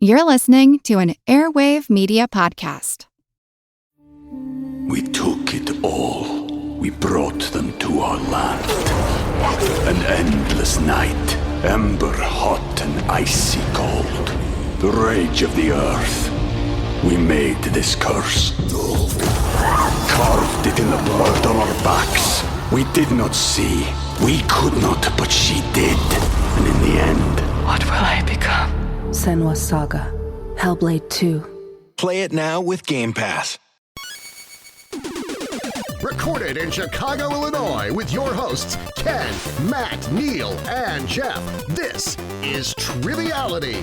You're listening to an Airwave Media Podcast. We took it all. We brought them to our land. An endless night, ember hot and icy cold. The rage of the earth. We made this curse. Carved it in the blood on our backs. We did not see. We could not, but she did. And in the end, what will I become? Senua's Saga. Hellblade 2. Play it now with Game Pass. Recorded in Chicago, Illinois, with your hosts, Ken, Matt, Neil, and Jeff. This is Triviality.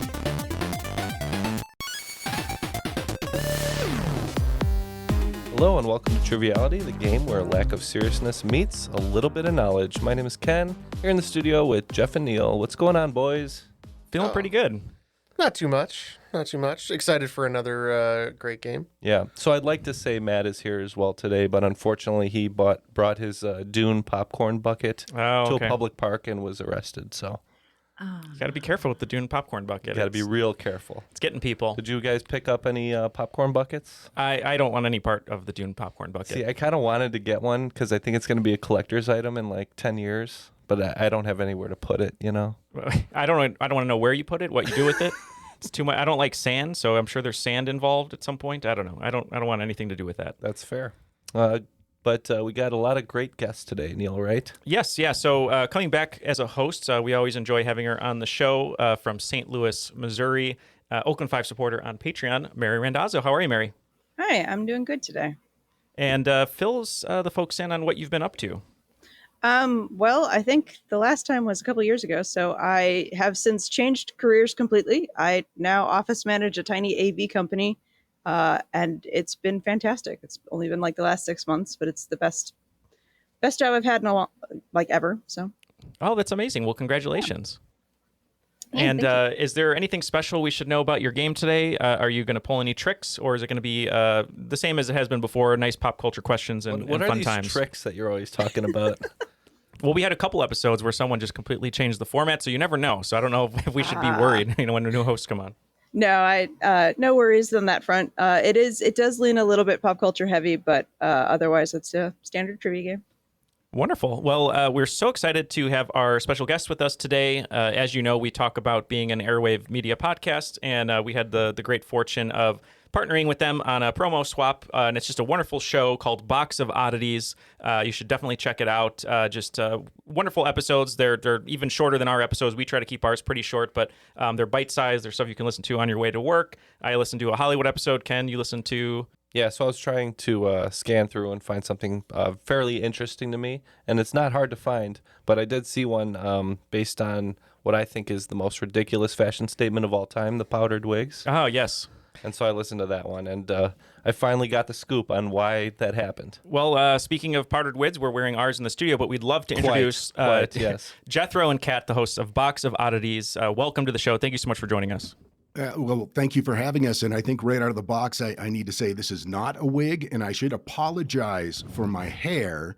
Hello and welcome to Triviality, the game where a lack of seriousness meets a little bit of knowledge. My name is Ken, here in the studio with Jeff and Neil. What's going on, boys? Feeling pretty good. Not too much. Excited for another great game. Yeah, so I'd like to say Matt is here as well today, but unfortunately he brought his Dune popcorn bucket to a public park and was arrested, so. You got to be careful with the Dune popcorn bucket. Got to be real careful. It's getting people. Did you guys pick up any popcorn buckets? I don't want any part of the Dune popcorn bucket. See, I kind of wanted to get one because I think it's going to be a collector's item in like 10 years, but I don't have anywhere to put it, you know? I don't want to know where you put it, what you do with it. It's too much. I don't like sand, so I'm sure there's sand involved at some point. I don't know. I don't want anything to do with that. That's fair. But we got a lot of great guests today, Neil, right? Yes, yeah. So coming back as a host, we always enjoy having her on the show from St. Louis, Missouri, Oakland 5 supporter on Patreon, Mary Randazzo. How are you, Mary? Hi, I'm doing good today. And fills the folks in on what you've been up to. Well, I think the last time was a couple years ago, so I have since changed careers completely. I now office manage a tiny AV company. And it's been fantastic. It's only been like the last 6 months, but it's the best job I've had in a long, like ever. So. Oh, that's amazing. Well, congratulations. Yeah, and is there anything special we should know about your game today? Are you going to pull any tricks, or is it going to be the same as it has been before? Nice pop culture questions and what fun are these times. Tricks that you're always talking about? Well, we had a couple episodes where someone just completely changed the format, so you never know. So I don't know if we should be worried, when new hosts come on. No, no worries on that front. It does lean a little bit pop culture heavy, but otherwise it's a standard trivia game. Wonderful. Well, we're so excited to have our special guest with us today. As you know, we talk about being an Airwave Media Podcast, and we had the great fortune of partnering with them on a promo swap, and it's just a wonderful show called Box of Oddities. You should definitely check it out. Just wonderful episodes. They're even shorter than our episodes. We try to keep ours pretty short, but they're bite-sized. They're stuff you can listen to on your way to work. I listened to a Hollywood episode. Ken, you listened to... Yeah, so I was trying to scan through and find something fairly interesting to me, and it's not hard to find, but I did see one based on what I think is the most ridiculous fashion statement of all time, the powdered wigs. Oh, yes. And so I listened to that one, and I finally got the scoop on why that happened. Well, speaking of powdered wigs, we're wearing ours in the studio, but we'd love to introduce yes. Jethro and Kat, the hosts of Box of Oddities. Welcome to the show. Thank you so much for joining us. Well, thank you for having us. And I think right out of the box, I need to say this is not a wig, and I should apologize for my hair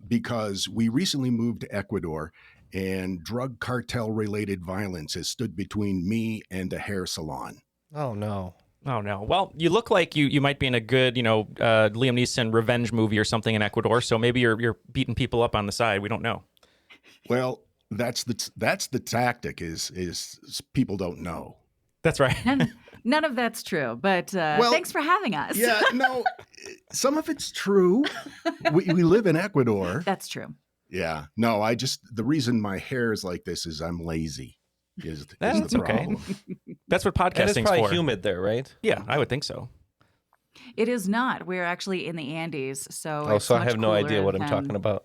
because we recently moved to Ecuador, and drug cartel-related violence has stood between me and a hair salon. Oh, no. Oh, no. Well, you look like you might be in a good, Liam Neeson revenge movie or something in Ecuador, so maybe you're beating people up on the side. We don't know. Well, that's the tactic is people don't know. That's right. None of that's true, but thanks for having us. Yeah, no, some of it's true. We live in Ecuador. That's true. Yeah. No, the reason my hair is like this is I'm lazy. That's the problem. Okay. That's what podcasting's for. And it's probably humid there, right? Yeah, I would think so. It is not. We're actually in the Andes, so so I have no idea what I'm talking about.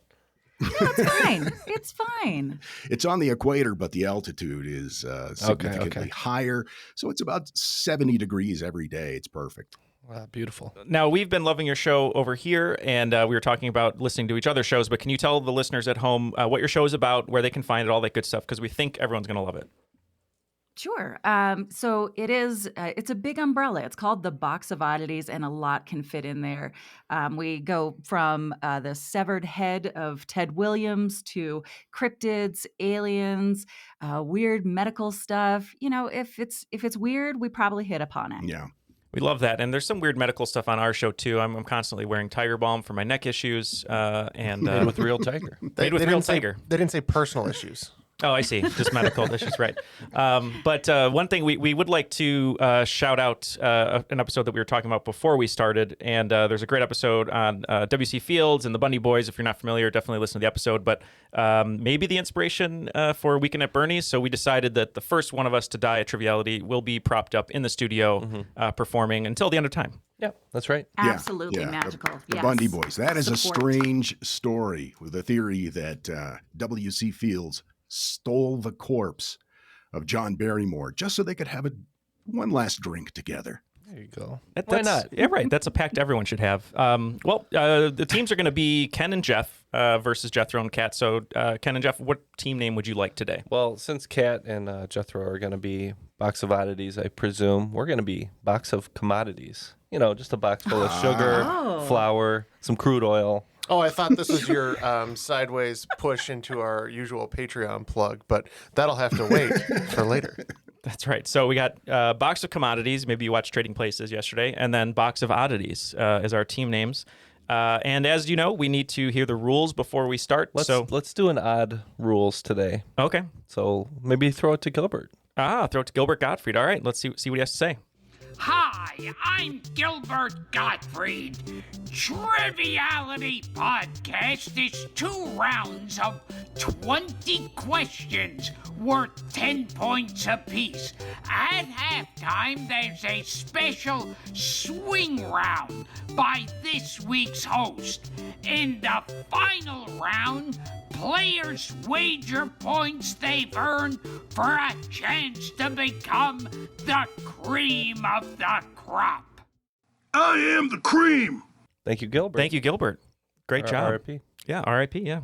No, it's fine. It's fine. It's on the equator, but the altitude is significantly higher. So it's about 70 degrees every day. It's perfect. Wow, beautiful. Now, we've been loving your show over here, and we were talking about listening to each other's shows, but can you tell the listeners at home what your show is about, where they can find it, all that good stuff, because we think everyone's going to love it. Sure. So it is, it's a big umbrella. It's called the Box of Oddities, and a lot can fit in there. We go from the severed head of Ted Williams to cryptids, aliens, weird medical stuff. You know, if it's weird, we probably hit upon it. Yeah. We love that. And there's some weird medical stuff on our show, too. I'm constantly wearing tiger balm for my neck issues. And Made with real tiger. Made with real tiger. They didn't say personal issues. Oh, I see. Just medical issues, right. But one thing we would like to shout out an episode that we were talking about before we started. And there's a great episode on W.C. Fields and the Bundy Boys. If you're not familiar, definitely listen to the episode. But maybe the inspiration for Weekend at Bernie's. So we decided that the first one of us to die at Triviality will be propped up in the studio performing until the end of time. Yeah, that's right. Absolutely magical. The Bundy Boys. That is a strange story with the theory that W.C. Fields stole the corpse of John Barrymore just so they could have one last drink together. There you go. Why not? Yeah, right. That's a pact everyone should have. The teams are going to be Ken and Jeff versus Jethro and Kat. So, Ken and Jeff, what team name would you like today? Well, since Kat and Jethro are going to be Box of Oddities, I presume we're going to be Box of Commodities. You know, just a box full of sugar, flour, some crude oil. Oh, I thought this was your sideways push into our usual Patreon plug, but that'll have to wait for later. That's right. So we got Box of Commodities. Maybe you watched Trading Places yesterday. And then Box of Oddities is our team names. And as you know, we need to hear the rules before we start. Let's do an odd rules today. Okay. So maybe throw it to Gilbert. Throw it to Gilbert Gottfried. All right. Let's see what he has to say. Hi, I'm Gilbert Gottfried. Triviality Podcast is 2 rounds of 20 questions worth 10 points apiece. At halftime, there's a special swing round by this week's host. In the final round, players wager points they've earned for a chance to become the cream of the crop. I am the cream. Thank you, Gilbert. Thank you, Gilbert. Great job. R.I.P. Yeah, R.I.P. Yeah.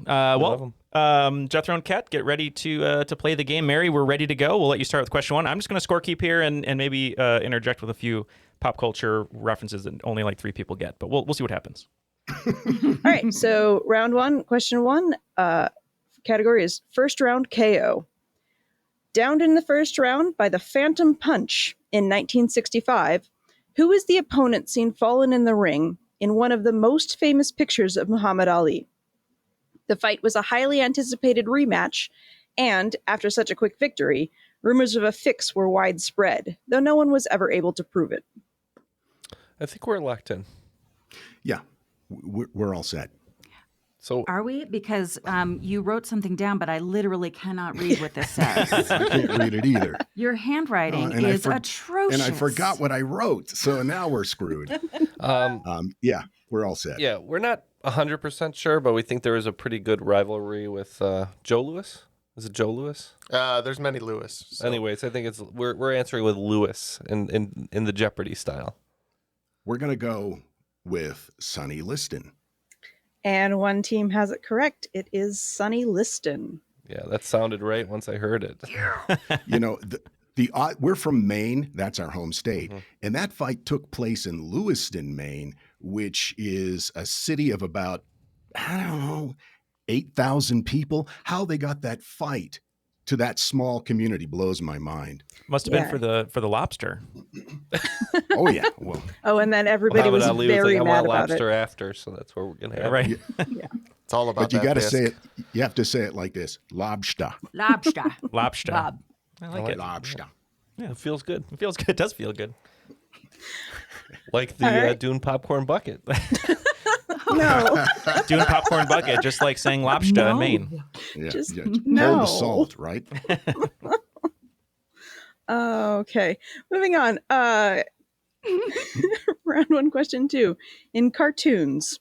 Jethro and Kat, get ready to play the game. Mary, we're ready to go. We'll let you start with question 1. I'm just going to scorekeep here and maybe interject with a few pop culture references that only like 3 people get. But we'll see what happens. All right. So round 1, question 1, category is first round KO. Downed in the first round by the Phantom Punch in 1965, who is the opponent seen fallen in the ring in one of the most famous pictures of Muhammad Ali? The fight was a highly anticipated rematch, and after such a quick victory, rumors of a fix were widespread, though no one was ever able to prove it. I think we're locked in. Yeah, we're all set. So are we? Because you wrote something down, but I literally cannot read what this says. I can't read it either. Your handwriting is atrocious. And I forgot what I wrote, so now we're screwed. Yeah, we're all set. Yeah, we're not 100% sure, but we think there is a pretty good rivalry with Joe Louis. Is it Joe Louis? There's many Louis. So. Anyways, I think we're answering with Louis in the Jeopardy style. We're gonna go with Sonny Liston. And one team has it correct. It is Sonny Liston. Yeah, that sounded right once I heard it. You know, we're from Maine. That's our home state. Mm-hmm. And that fight took place in Lewiston, Maine, which is a city of about, 8,000 people. How they got that fight to that small community blows my mind. Must have been for the lobster. Oh yeah. Well. Oh, and then everybody was very mad I want about lobster it. After, so that's where we're gonna have right. Yeah. It's all about. But you got to say it. You have to say it like this: lobster. Lobster. Lobster. Lob. I like it. Lobster. Yeah, it feels good. It feels good. It does feel good. Like the Dune popcorn bucket. No. Dune popcorn bucket, just like saying lobster in Maine. Yeah, Just no. Hold the salt, right? Okay. Moving on. Round 1, question 2. In cartoons,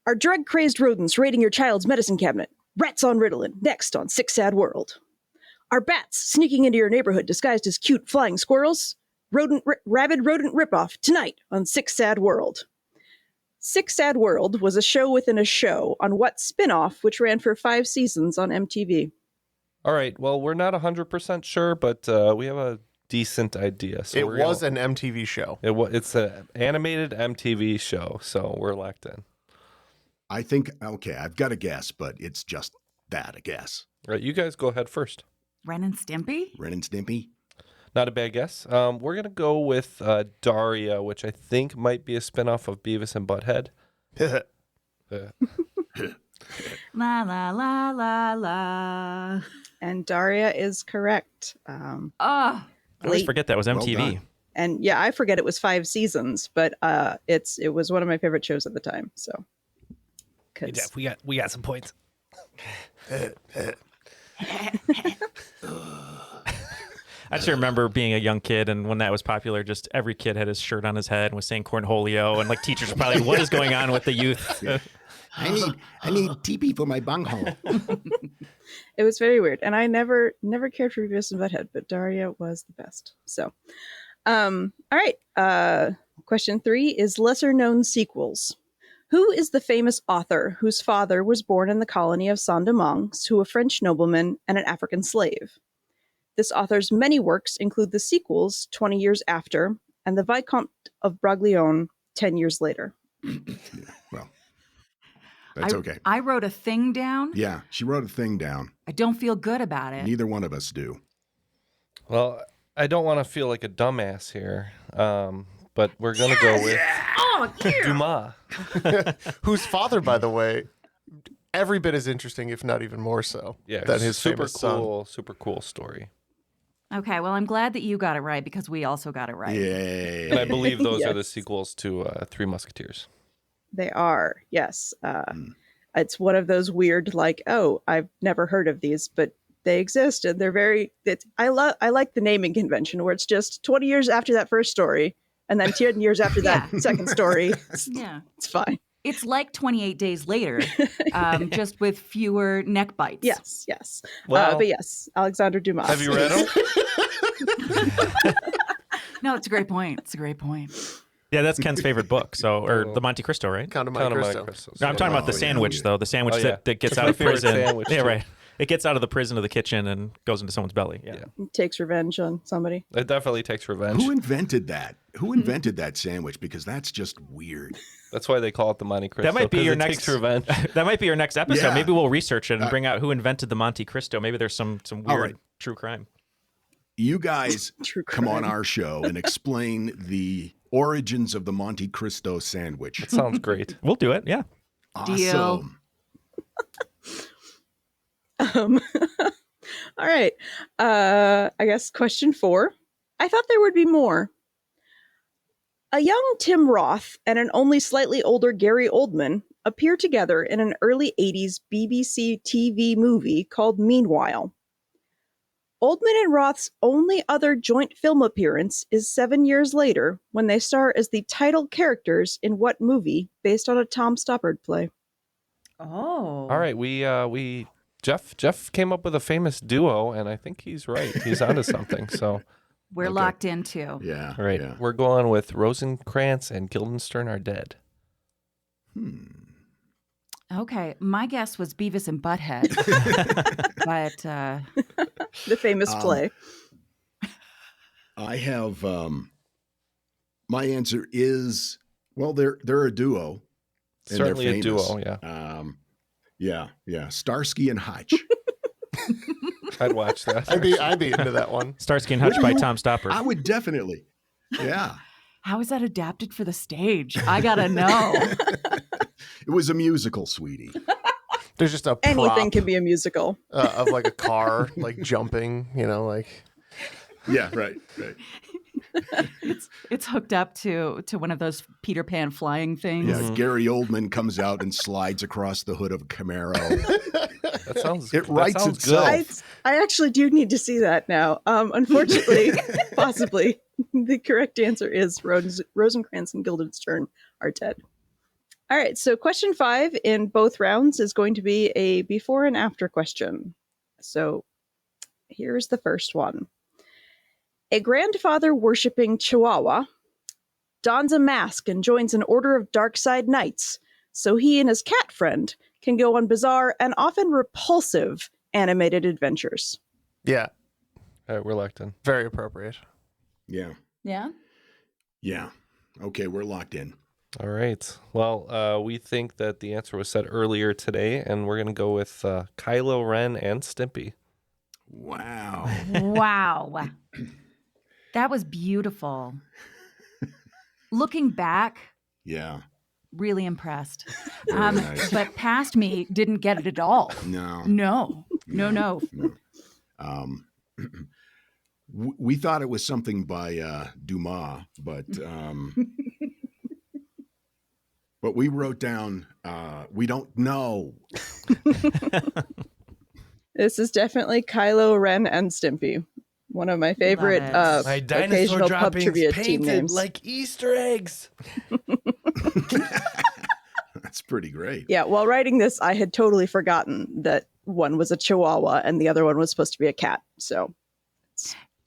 are drug-crazed rodents raiding your child's medicine cabinet? Rats on Ritalin, next on Sick Sad World. Are bats sneaking into your neighborhood disguised as cute flying squirrels? Rabid rodent ripoff tonight on Sick Sad World. Sick Sad World was a show within a show on what spin-off which ran for 5 seasons on MTV? All right. Well, we're not 100% sure, but we have a decent idea. So it was an MTV show. It's an animated MTV show, so we're locked in. I think, okay, I've got a guess, but it's just that, a guess. All right, you guys go ahead first. Ren and Stimpy? Ren and Stimpy? Not a bad guess. We're going to go with Daria, which I think might be a spinoff of Beavis and Butthead. La, la, la, la, la. And Daria is correct. I always forget that was MTV. Well, and yeah, I forget it was 5 seasons, but it was one of my favorite shows at the time. So, hey, Jeff, we got some points. I just remember being a young kid, and when that was popular, just every kid had his shirt on his head and was saying cornholio, and like teachers were probably, what is going on with the youth? I need TP for my bunghole. It was very weird, and I never cared for Beavis and Butthead, but Daria was the best. So, all right. Question 3 is lesser known sequels. Who is the famous author whose father was born in the colony of Saint-Domingue to a French nobleman and an African slave? This author's many works include the sequels 20 years after and the Vicomte of Braglione 10 years later. Well, that's okay. I wrote a thing down. Yeah, she wrote a thing down. I don't feel good about it. Neither one of us do. Well, I don't want to feel like a dumbass here, but we're going to go with Dumas. Whose father, by the way, every bit as interesting, if not even more so, than his famous son. Super cool story. Okay, well, I'm glad that you got it right because we also got it right. Yay. And I believe those Yes. are the sequels to Three Musketeers. They are, yes. It's one of those weird, like, oh, I've never heard of these, but they exist, and they're very. I like the naming convention where it's just 20 years after that first story, and then 10 years after that second story. Yeah, it's fine. It's like 28 Days Later, just with fewer neck bites. Yes. Well, but yes, Alexander Dumas. Have you read them? No, it's a great point. Yeah, that's Ken's favorite book. Or the Monte Cristo, right? Count of Monte Cristo. No, I'm talking about the sandwich, though. The sandwich that gets out of prison. Sandwich, yeah, too. right. It gets out of the prison to the kitchen and goes into someone's belly. Yeah. Takes revenge on somebody. It definitely takes revenge. Who invented that? Who invented that sandwich? Because that's just weird. That's why they call it the Monte Cristo. That might be 'cause your it next takes revenge. That might be your next episode. Yeah. Maybe we'll research it and bring out who invented the Monte Cristo. Maybe there's some weird right. true crime. You guys True come on crime. our show and explain the origins of the Monte Cristo sandwich. That sounds great. We'll do it. Yeah. Awesome. All right. I guess question 4. I thought there would be more. A young Tim Roth and an only slightly older Gary Oldman appear together in an early 80s BBC TV movie called Meanwhile. Oldman and Roth's only other joint film appearance is 7 years later when they star as the title characters in what movie based on a Tom Stoppard play? Oh. All right, we Jeff came up with a famous duo, and I think he's right. He's onto something. So We're locked into. Yeah. all right, Yeah. we're going with Rosencrantz and Guildenstern are dead. Okay, my guess was Beavis and Butthead, but The famous play. I have my answer is they're a duo. and they're Certainly a duo, famous. Yeah. Starsky and Hutch. I'd watch that. I'd be into that one. Starsky and Hutch by Tom Stoppard. I would definitely. Yeah. how is that adapted for the stage? I gotta know. It was a musical, sweetie. There's just a Anything prop, can be a musical. of like a car, like jumping, like. Yeah, right. It's hooked up to one of those Peter Pan flying things. Yeah, Gary Oldman comes out and slides across the hood of a Camaro. That sounds. It that writes sounds itself. good. I actually do need to see that now. Unfortunately, possibly, the correct answer is Rosencrantz and Guildenstern are dead. All right, so question 5 in both rounds is going to be a before and after question. So here's the first one. A grandfather worshipping Chihuahua dons a mask and joins an order of dark side knights so he and his cat friend can go on bizarre and often repulsive animated adventures. Yeah. All right, we're locked in. Very appropriate. Yeah. Yeah. Yeah. Okay, we're locked in. All right. Well, we think that the answer was said earlier today, and we're going to go with Kylo Ren and Stimpy. Wow. Wow. That was beautiful. Looking back, Yeah. really impressed. Very nice. But past me didn't get it at all. No. No. We thought it was something by Dumas, but we wrote down, we don't know. This is definitely Kylo Ren and Stimpy. One of my favorite My dinosaur occasional pub droppings trivia team painted names. like Easter eggs. That's pretty great. Yeah, while writing this, I had totally forgotten that one was a Chihuahua and the other one was supposed to be a cat. So,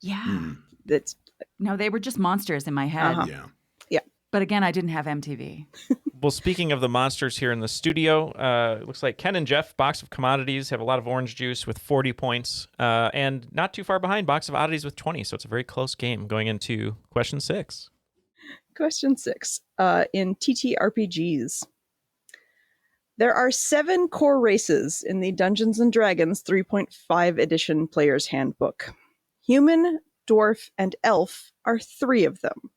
Yeah. it's No, they were just monsters in my head. Yeah. But again, I didn't have MTV. Well, speaking of the monsters here in the studio, it looks like Ken and Jeff, Box of Commodities, have a lot of orange juice with 40 points, and not too far behind, Box of Oddities with 20. So it's a very close game going into question 6. Question 6. In TTRPGs, there are 7 core races in the Dungeons & Dragons 3.5 edition Player's Handbook. Human, dwarf, and elf are 3 of them.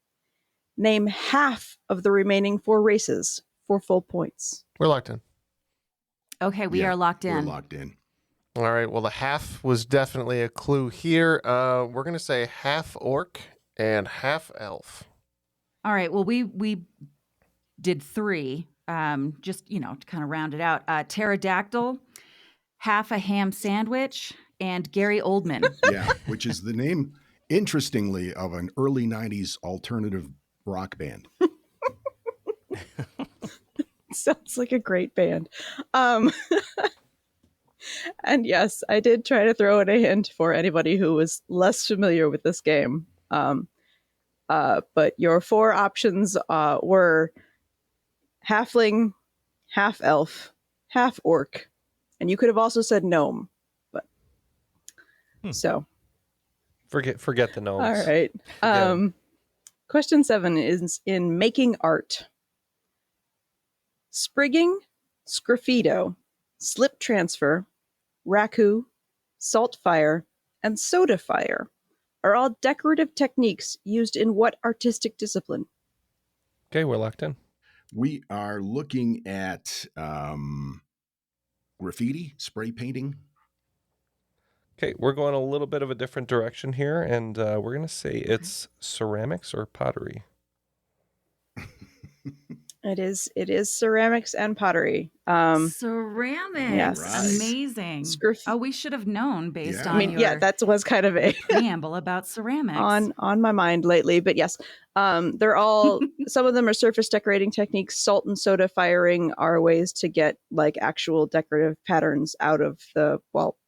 Name half of the remaining 4 races for full points. We're locked in. Okay, we are locked in. We're locked in. All right. Well, the half was definitely a clue here. We're going to say half orc and half elf. All right. Well, we did 3, just, to kind of round it out. Pterodactyl, half a ham sandwich, and Gary Oldman. Yeah, which is the name, interestingly, of an early 90s alternative rock band. Sounds like a great band. And yes, I did try to throw in a hint for anybody who was less familiar with this game. But your 4 options were halfling, half elf, half orc, and you could have also said gnome. But so Forget the gnomes. all right. Question 7 is in making art. Sprigging, sgraffito, slip transfer, raku, salt fire, and soda fire are all decorative techniques used in what artistic discipline? Okay, we're locked in. We are looking at graffiti, spray painting. Okay, we're going a little bit of a different direction here, and we're going to say it's ceramics or pottery. It is ceramics and pottery. Ceramics. Yes. Right. Amazing. Graffiti. Oh, we should have known based on I mean, your that was kind of a preamble about ceramics. on my mind lately, but yes, they're all, some of them are surface decorating techniques. Salt and soda firing are ways to get like actual decorative patterns out of the,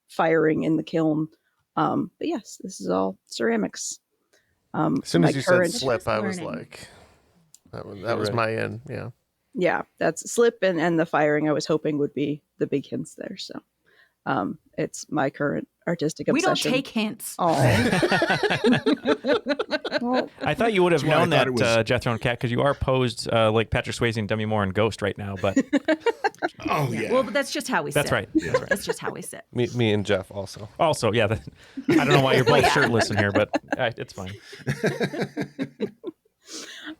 firing in the kiln. But yes, this is all ceramics. As soon as you said slip, Just I was learning. like, that was my in. Yeah. Yeah, that's slip and the firing I was hoping would be the big hints there. So it's my current artistic we don't obsession. take hints. Oh. I thought you would have That's why I known thought that, it was- Jethro and Kat, because you are posed like Patrick Swayze and Demi Moore in Ghost right now. But Oh, yeah. Well, but that's just how we sit. that's right. That's right. That's just how we sit. Me and Jeff also. Also, yeah, I don't know why you're both shirtless in here, but it's fine.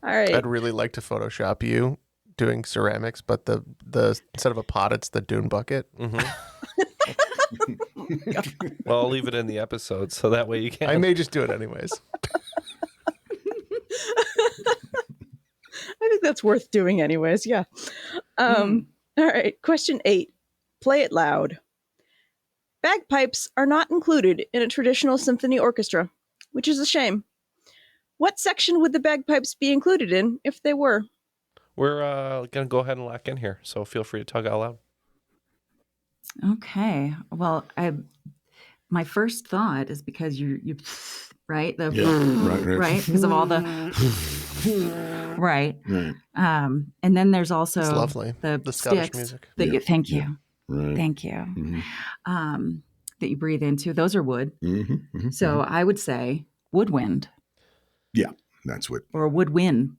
All right. I'd really like to Photoshop you doing ceramics, but the instead of a pot, it's the Dune Bucket. Mm-hmm. Well, I'll leave it in the episode, so that way you can. I may just do it anyways. I think that's worth doing anyways. Yeah. All right. Question 8. Play it loud. Bagpipes are not included in a traditional symphony orchestra, which is a shame. What section would the bagpipes be included in if they were? We're going to go ahead and lock in here, so feel free to tug out loud. Okay. Well, my first thought is because you right? Right? Because of all the right. And then there's also It's lovely. the The Scottish sticks music. that thank you. Right. Thank you. Mhm. that you breathe into. Those are wood. So Mm-hmm. I would say woodwind. Yeah, that's what. Or woodwind.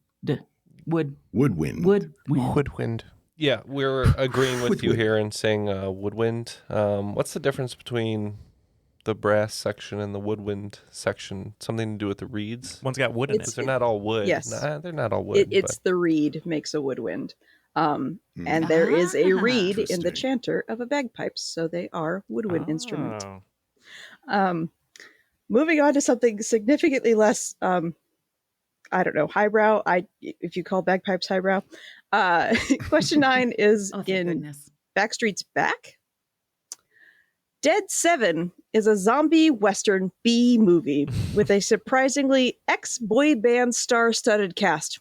Woodwind. Woodwind. Yeah, we're agreeing with you here and saying woodwind. What's the difference between the brass section and the woodwind section? Something to do with the reeds? One's got wood in it. They're not all wood. Yes. Nah, they're not all wood. It's the reed makes a woodwind. And there is a reed in the chanter of a bagpipes, so they are woodwind instrument. Moving on to something significantly less, highbrow. If you call bagpipes highbrow. Question 9 is in Backstreet's Back. Dead 7 is a zombie Western B movie with a surprisingly ex-boy band star-studded cast.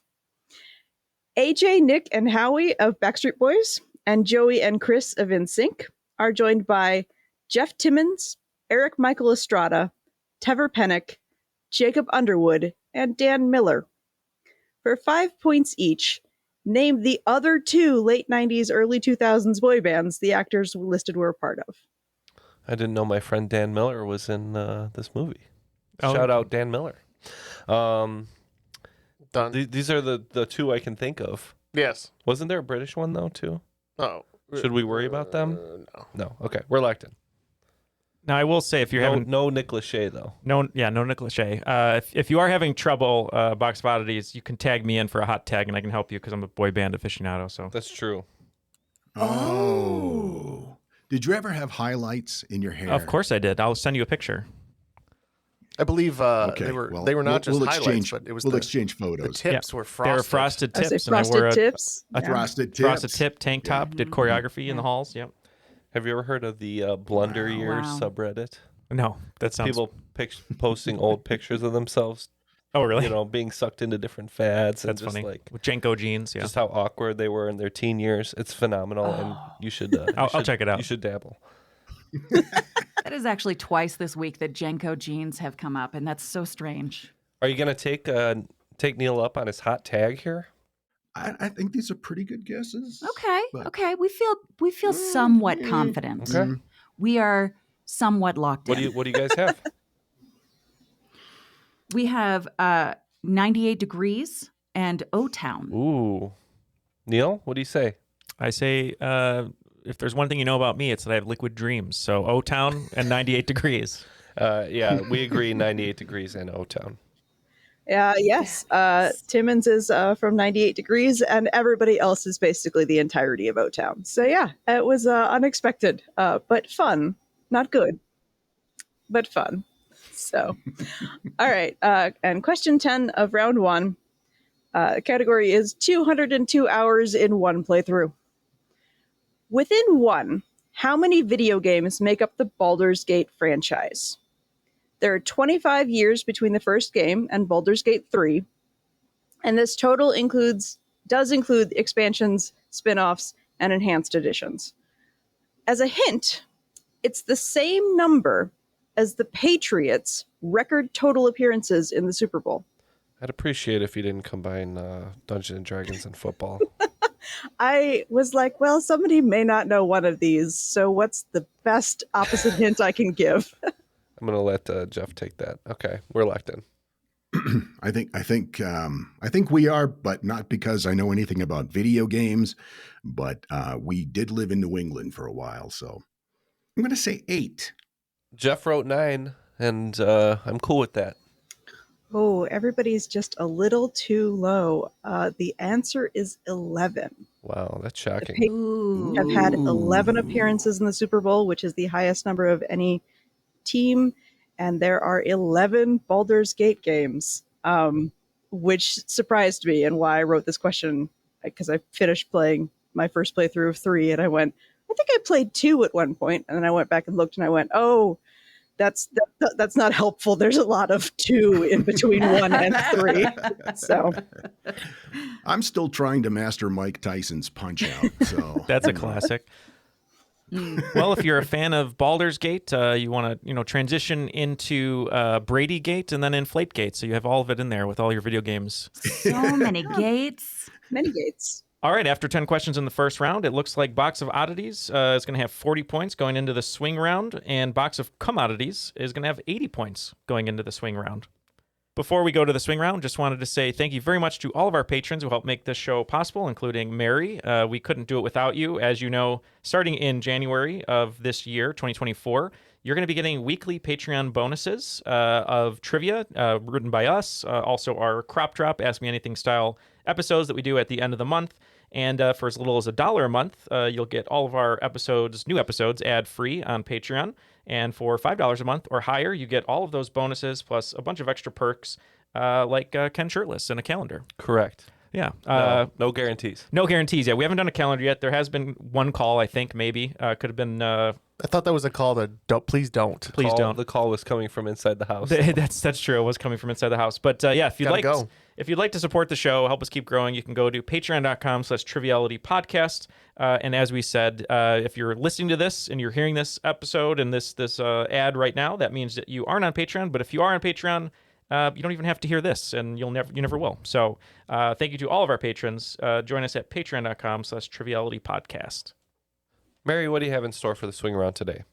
AJ, Nick, and Howie of Backstreet Boys and Joey and Chris of NSYNC are joined by Jeff Timmons, Eric Michael Estrada, Tever Pennick, Jacob Underwood, and Dan Miller. For 5 points each, name the other 2 late 90s, early 2000s boy bands the actors listed were a part of. I didn't know my friend Dan Miller was in this movie. Oh. Shout out Dan Miller. These are the 2 I can think of. Yes. Wasn't there a British one, though, too? Oh. Should we worry about them? No. No. Okay, we're locked in. Now, I will say, if you're having... No Nick Lachey, though. No Nick Lachey. If you are having trouble, Box of Oddities, you can tag me in for a hot tag, and I can help you because I'm a boy band aficionado. So that's true. Oh. Did you ever have highlights in your hair? Of course I did. I'll send you a picture. I believe they were not just highlights, but it was exchange photos. The tips were frosted. They were frosted tips. I say frosted tips. Frosted tip tank top. Did choreography in the halls. Yep. Have you ever heard of the Blunder Years subreddit? No, that sounds... People posting old pictures of themselves. Oh, really? You know, being sucked into different fads. That's and just funny. Like, with Jenko jeans, yeah. Just how awkward they were in their teen years. It's phenomenal, and you should... I'll check it out. You should dabble. That is actually twice this week that Jenko jeans have come up, and that's so strange. Are you going to take Neil up on his hot tag here? I think these are pretty good guesses. Okay. We feel somewhat confident. Okay. We are somewhat locked in. What do you guys have? We have 98 Degrees and O-Town. Ooh. Neil, what do you say? I say, if there's one thing you know about me, it's that I have liquid dreams. So O-Town and 98 Degrees. Yeah, we agree 98 Degrees and O-Town. Yes. Timmons is from 98 Degrees, and everybody else is basically the entirety of O-Town. So yeah, it was unexpected, but fun. Not good, but fun. So, all right. And question 10 of round 1. The category is 202 hours in one playthrough. Within one, how many video games make up the Baldur's Gate franchise? There are 25 years between the first game and Baldur's Gate 3, and this total does include expansions, spin-offs, and enhanced editions. As a hint, it's the same number as the Patriots' record total appearances in the Super Bowl. I'd appreciate if you didn't combine Dungeons and Dragons and football. I was like, well, somebody may not know one of these, so what's the best opposite hint I can give? I'm gonna let Jeff take that. Okay, we're locked in. I think we are, but not because I know anything about video games. But we did live in New England for a while, so I'm gonna say 8. Jeff wrote 9, and I'm cool with that. Oh, everybody's just a little too low. The answer is 11. Wow, that's shocking. The Patriots have had 11 appearances in the Super Bowl, which is the highest number of any team, and there are 11 Baldur's Gate games, which surprised me and why I wrote this question, because I finished playing my first playthrough of 3, and I went, I think I played 2 at one point, and then I went back and looked, and I went, oh, that's not helpful. There's a lot of 2 in between 1 and 3. So I'm still trying to master Mike Tyson's Punch Out. So that's a classic. Well, if you're a fan of Baldur's Gate, you want to transition into Brady Gate and then Inflate Gate, so you have all of it in there with all your video games. So many gates. Many gates. All right, after 10 questions in the first round, it looks like Box of Oddities is going to have 40 points going into the swing round, and Box of Commodities is going to have 80 points going into the swing round. Before we go to the swing round, just wanted to say thank you very much to all of our patrons who helped make this show possible, including Mary. We couldn't do it without you. As you know, starting in January of this year, 2024, you're going to be getting weekly Patreon bonuses of trivia written by us, also our Crop Drop, Ask Me Anything style episodes that we do at the end of the month. And for as little as $1 a month, you'll get all of our new episodes, ad-free on Patreon. And for $5 a month or higher, you get all of those bonuses plus a bunch of extra perks like Ken Shirtless and a calendar. Correct. Yeah. No guarantees. No guarantees. Yeah, we haven't done a calendar yet. There has been one call, I think, maybe. Could have been... I thought that was a call to please don't. Please don't. The call was coming from inside the house. That's true. It was coming from inside the house. But yeah, if you'd like to support the show, help us keep growing, you can go to patreon.com/trivialitypodcast. And as we said, if you're listening to this and you're hearing this episode and this ad right now, that means that you aren't on Patreon. But if you are on Patreon, you don't even have to hear this, and you never will. So thank you to all of our patrons. Join us at patreon.com/trivialitypodcast. Mary, what do you have in store for the swing round today?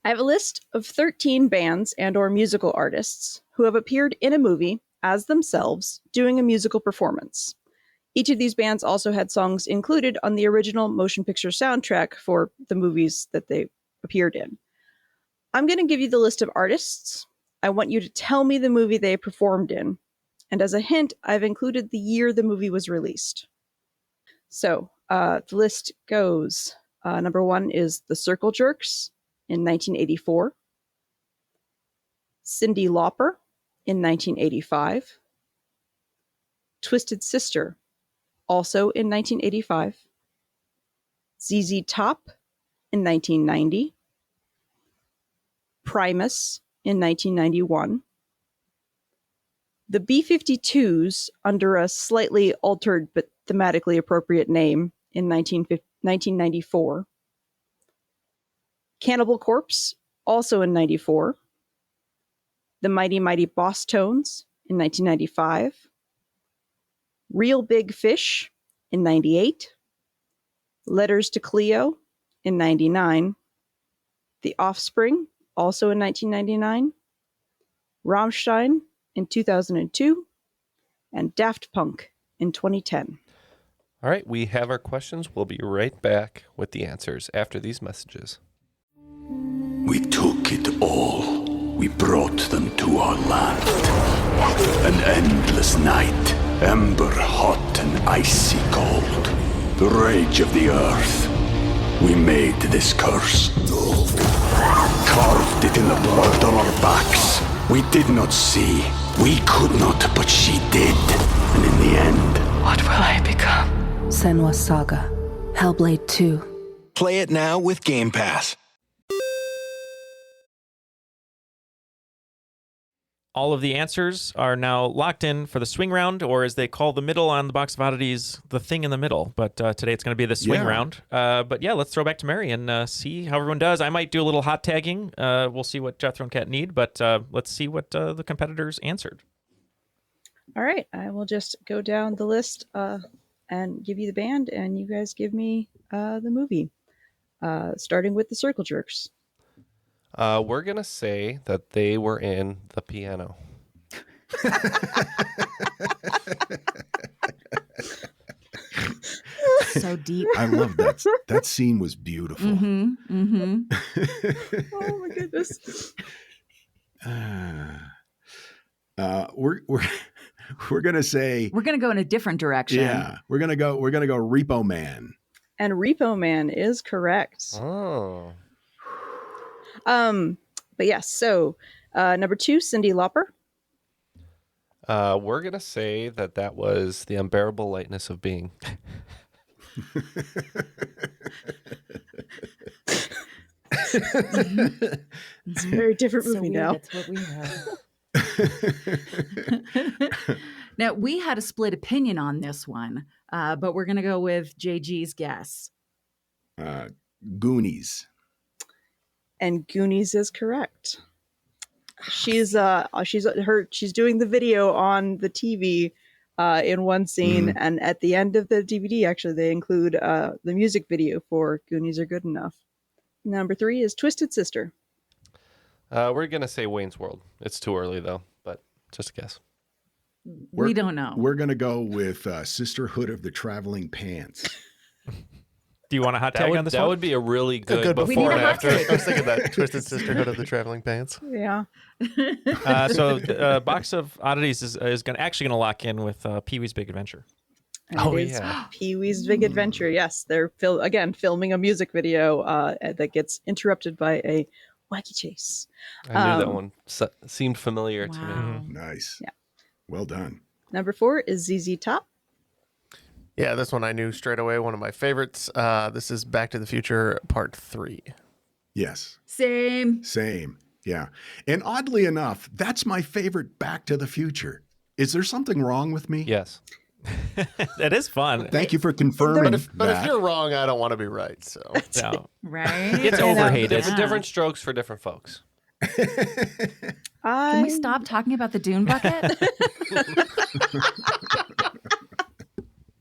I have a list of 13 bands and or musical artists who have appeared in a movie as themselves doing a musical performance. Each of these bands also had songs included on the original motion picture soundtrack for the movies that they appeared in. I'm going to give you the list of artists. I want you to tell me the movie they performed in. And as a hint, I've included the year the movie was released. So the list goes... number 1 is The Circle Jerks in 1984. Cyndi Lauper in 1985. Twisted Sister, also in 1985. ZZ Top in 1990. Primus in 1991. The B-52s, under a slightly altered but thematically appropriate name, in 1994. Cannibal Corpse, also in 94. The Mighty Mighty Boss Tones in 1995. Real Big Fish in 98. Letters to Cleo in 99. The Offspring, also in 1999. Rammstein in 2002. And Daft Punk in 2010. All right, we have our questions. We'll be right back with the answers after these messages. We took it all. We brought them to our land. An endless night, ember hot and icy cold. The rage of the earth. We made this curse. Carved it in the blood on our backs. We did not see. We could not, but she did. And in the end... What will I become? Senua's Saga. Hellblade 2. Play it now with Game Pass. All of the answers are now locked in for the swing round, or as they call the middle on the Box of Oddities, the thing in the middle. But today it's going to be the swing round. But yeah, let's throw back to Mary and see how everyone does. I might do a little hot tagging. We'll see what Jethro and Kat need, but let's see what the competitors answered. All right, I will just go down the list and give you the band, and you guys give me the movie, starting with the Circle Jerks. We're going to say that they were in The Piano. So deep. I love that. That scene was beautiful. Oh my goodness. We're gonna say we're gonna go in a different direction. Yeah, we're gonna go Repo Man. And Repo Man is correct. Oh. But yes, so number 2, Cyndi Lauper. We're gonna say that was The Unbearable Lightness of Being. It's a very different movie now. That's what we have. Now, we had a split opinion on this one, but we're going to go with JG's guess. Goonies. And Goonies is correct. She's doing the video on the TV in one scene. And at the end of the DVD, actually, they include the music video for Goonies Are Good Enough. Number 3 is Twisted Sister. We're going to say Wayne's World. It's too early, though, but just a guess. We don't know. We're going to go with Sisterhood of the Traveling Pants. Do you want a hot tag on this one? That would be a really good, before and after. I was thinking that Twisted Sisterhood of the Traveling Pants. Yeah. So Box of Oddities is actually going to lock in with Pee-wee's Big Adventure. And it is Pee-wee's Big Adventure. Yes, they're filming a music video that gets interrupted by a wacky chase. I knew that one seemed familiar to me. Nice. Yeah. Well done. Number 4 is ZZ Top. Yeah, this one I knew straight away. One of my favorites. This is Back to the Future Part 3. Yes. Same. Yeah. And oddly enough, that's my favorite Back to the Future. Is there something wrong with me? Yes. That is fun. Thank you for confirming But if you're wrong, I don't want to be right. So no. Right? It's overhated. It's different strokes for different folks. Can we stop talking about the Dune Bucket?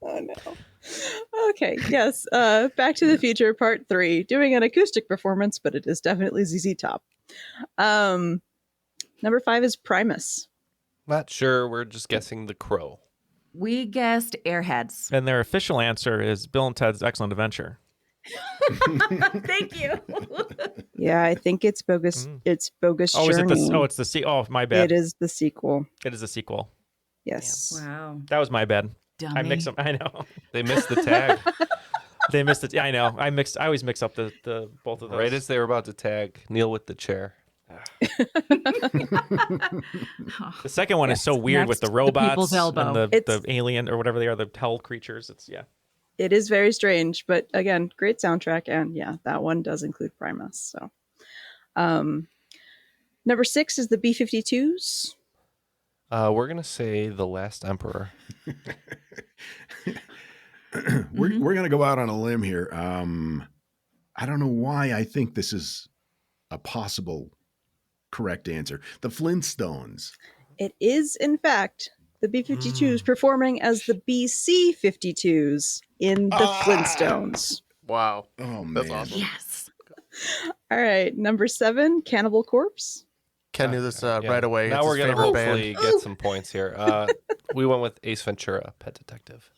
Oh, no. Okay, yes. Back to the Future Part 3. Doing an acoustic performance, but it is definitely ZZ Top. Number 5 is Primus. Not sure. We're just guessing The Crow. We guessed Airheads. And their official answer is Bill and Ted's Excellent Adventure. Thank you. Yeah, I think it's Bogus. It's Bogus Oh, Journey. is it it's the sequel? Oh, my bad. It is the sequel. It is the sequel. Yes. Wow. That was my bad. Dummy. I mix them. I know. They missed the tag. They missed it. Yeah, I know. I always mix up the both of those. Right as they were about to tag Neil with the chair. The second one is so weird with the robots and the alien or whatever they are, the hell creatures. It is very strange, but again, great soundtrack, and yeah, that one does include Primus. So, number 6 is the B-52s. We're gonna say The Last Emperor. We're gonna go out on a limb here. I don't know why I think this is a possible correct answer. The Flintstones. It is, in fact, the B-52s performing as the BC-52s in the Flintstones. Wow. Oh, man. That's awesome. Yes. All right, number 7, Cannibal Corpse. Ken knew this right away. Now It's we're his gonna favorite hopefully band. get some points here. We went with Ace Ventura, Pet Detective.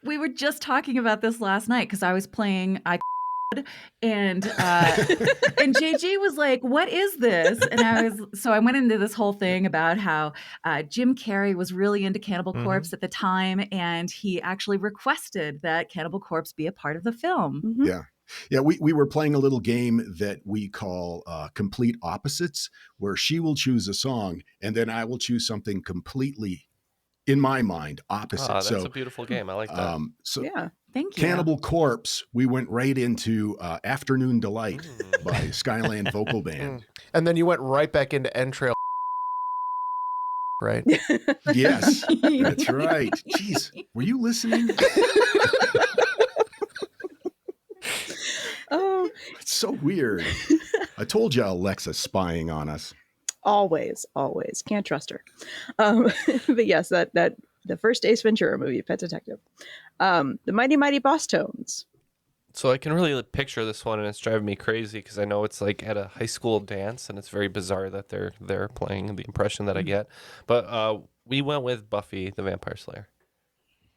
We were just talking about this last night because I was playing and JG was like, "What is this?" And I went into this whole thing about how Jim Carrey was really into Cannibal Corpse at the time, and he actually requested that Cannibal Corpse be a part of the film. Mm-hmm. Yeah, we were playing a little game that we call Complete Opposites, where she will choose a song, and then I will choose something completely, in my mind, opposite. That's a beautiful game. I like that. Yeah. Thank you. Cannibal Corpse, we went right into Afternoon Delight by Skyland Vocal Band. And then you went right back into Entrail, right? Yes, that's right. Jeez, were you listening? Oh, it's so weird. I told you Alexa's spying on us. Always. Can't trust her. But yes, that the first Ace Ventura movie, Pet Detective. The Mighty Mighty Boss Tones. So I can really picture this one, and it's driving me crazy because I know it's like at a high school dance, and it's very bizarre that they're playing, the impression that I get. But we went with Buffy the Vampire Slayer.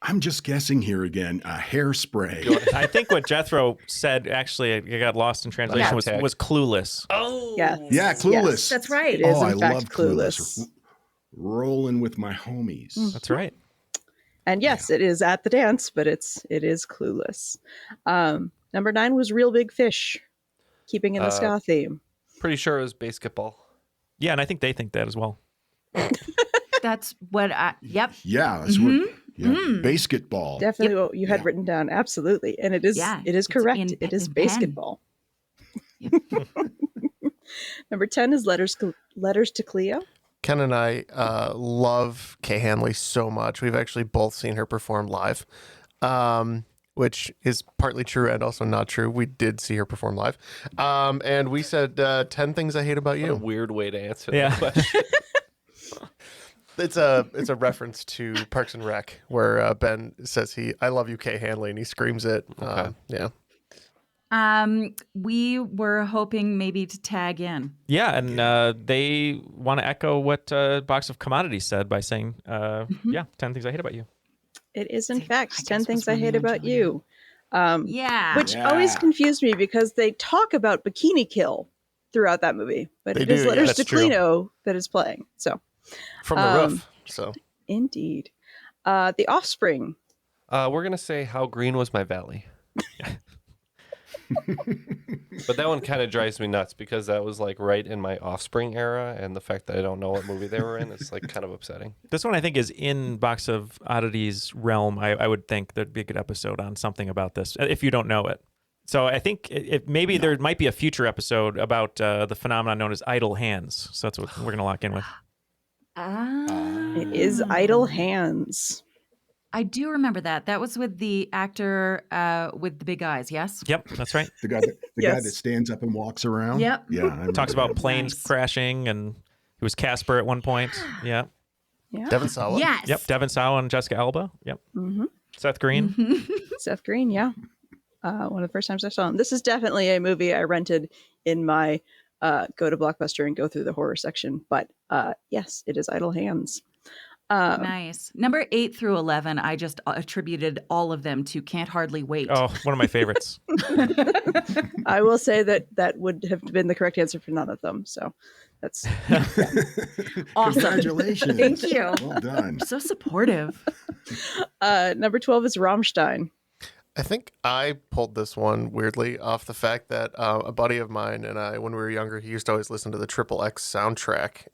I'm just guessing here again. Hairspray. I think what Jethro said, actually, it got lost in translation, was Clueless. Oh, yes. Yeah, Clueless. Yes, that's right. It is, I in fact, love Clueless. Rolling with my homies. That's right. And yes, it is at the dance, but it is Clueless. Number 9 was Real Big Fish, keeping in the ska theme. Pretty sure it was basketball. Yeah, and I think they think that as well. That's what yep. Yeah, that's what. Yeah, basketball. Definitely what you had written down. Absolutely. And it is correct. It is basketball. Yep. Number 10 is Letters to Cleo. Ken and I love Kay Hanley so much. We've actually both seen her perform live, which is partly true and also not true. We did see her perform live. And we said 10 things I hate about you. What a weird way to answer that question. It's a reference to Parks and Rec where Ben says I love you, Kay Hanley, and he screams it. Okay. Yeah. We were hoping maybe to tag in. Yeah, and they want to echo what Box of Commodities said by saying, 10 things I hate about you. It is, in fact, 10 was things I Romeo hate and about Juliet. you. Which always confused me because they talk about Bikini Kill throughout that movie, but They it is do, Letters yeah. to That's true. Cleo that is playing. So From the roof. So indeed. The Offspring. We're going to say How Green Was My Valley. But that one kind of drives me nuts because that was like right in my Offspring era, and the fact that I don't know what movie they were in is like kind of upsetting. This one I think is in Box of Oddities realm. I would think there'd be a good episode on something about this if you don't know it. So I think there might be a future episode about the phenomenon known as idle hands. So that's what we're going to lock in with. It is Idle Hands. I do remember that. That was with the actor with the big eyes, yes? Yep, that's right. The guy that stands up and walks around. Yep. Yeah. I remember Talks about that. planes crashing, and he was Casper at one point. Yeah. Yeah. Devon Sawa. Yes. Yep, Devon Sawa and Jessica Alba. Yep. Mm-hmm. Seth Green. Seth Green, yeah. One of the first times I saw him. This is definitely a movie I rented in my go to Blockbuster and go through the horror section. But yes, it is Idle Hands. Nice. Number 8 through 11, I just attributed all of them to Can't Hardly Wait. Oh, one of my favorites. I will say that would have been the correct answer for none of them. So that's Awesome. Congratulations. Thank you. Well done. So supportive. Number 12 is Rammstein. I think I pulled this one weirdly off the fact that a buddy of mine and I, when we were younger, he used to always listen to the Triple X soundtrack.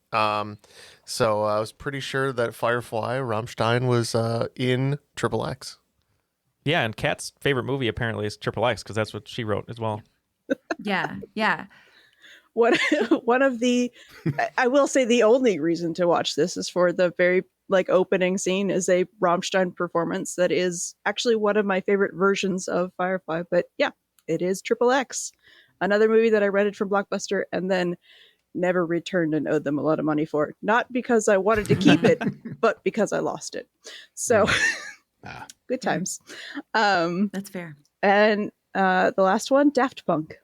So I was pretty sure that Firefly, Rammstein, was in Triple X. Yeah, and Kat's favorite movie apparently is Triple X because that's what she wrote as well. Yeah, yeah. One of the, I will say the only reason to watch this is for the very opening scene is a Rammstein performance that is actually one of my favorite versions of Firefly. But yeah, it is Triple X, another movie that I rented from Blockbuster and then never returned and owed them a lot of money for it. Not because I wanted to keep it, but because I lost it. So good times. That's fair. And the last one, Daft Punk.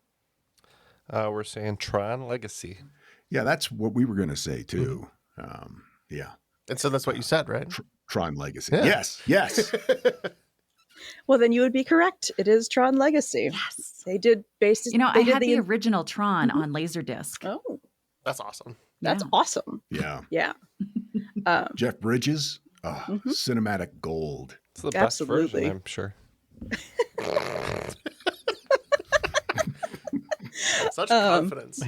We're saying Tron Legacy. Yeah, that's what we were going to say too. Yeah. And so that's what you said, right? Tron Legacy. Yeah. Yes. Well, then you would be correct. It is Tron Legacy. Yes. They did based. I had the original Tron on Laserdisc. Oh, That's awesome. that's awesome. Yeah. Yeah. Jeff Bridges, cinematic gold. It's the best Absolutely. version, I'm sure. Such confidence.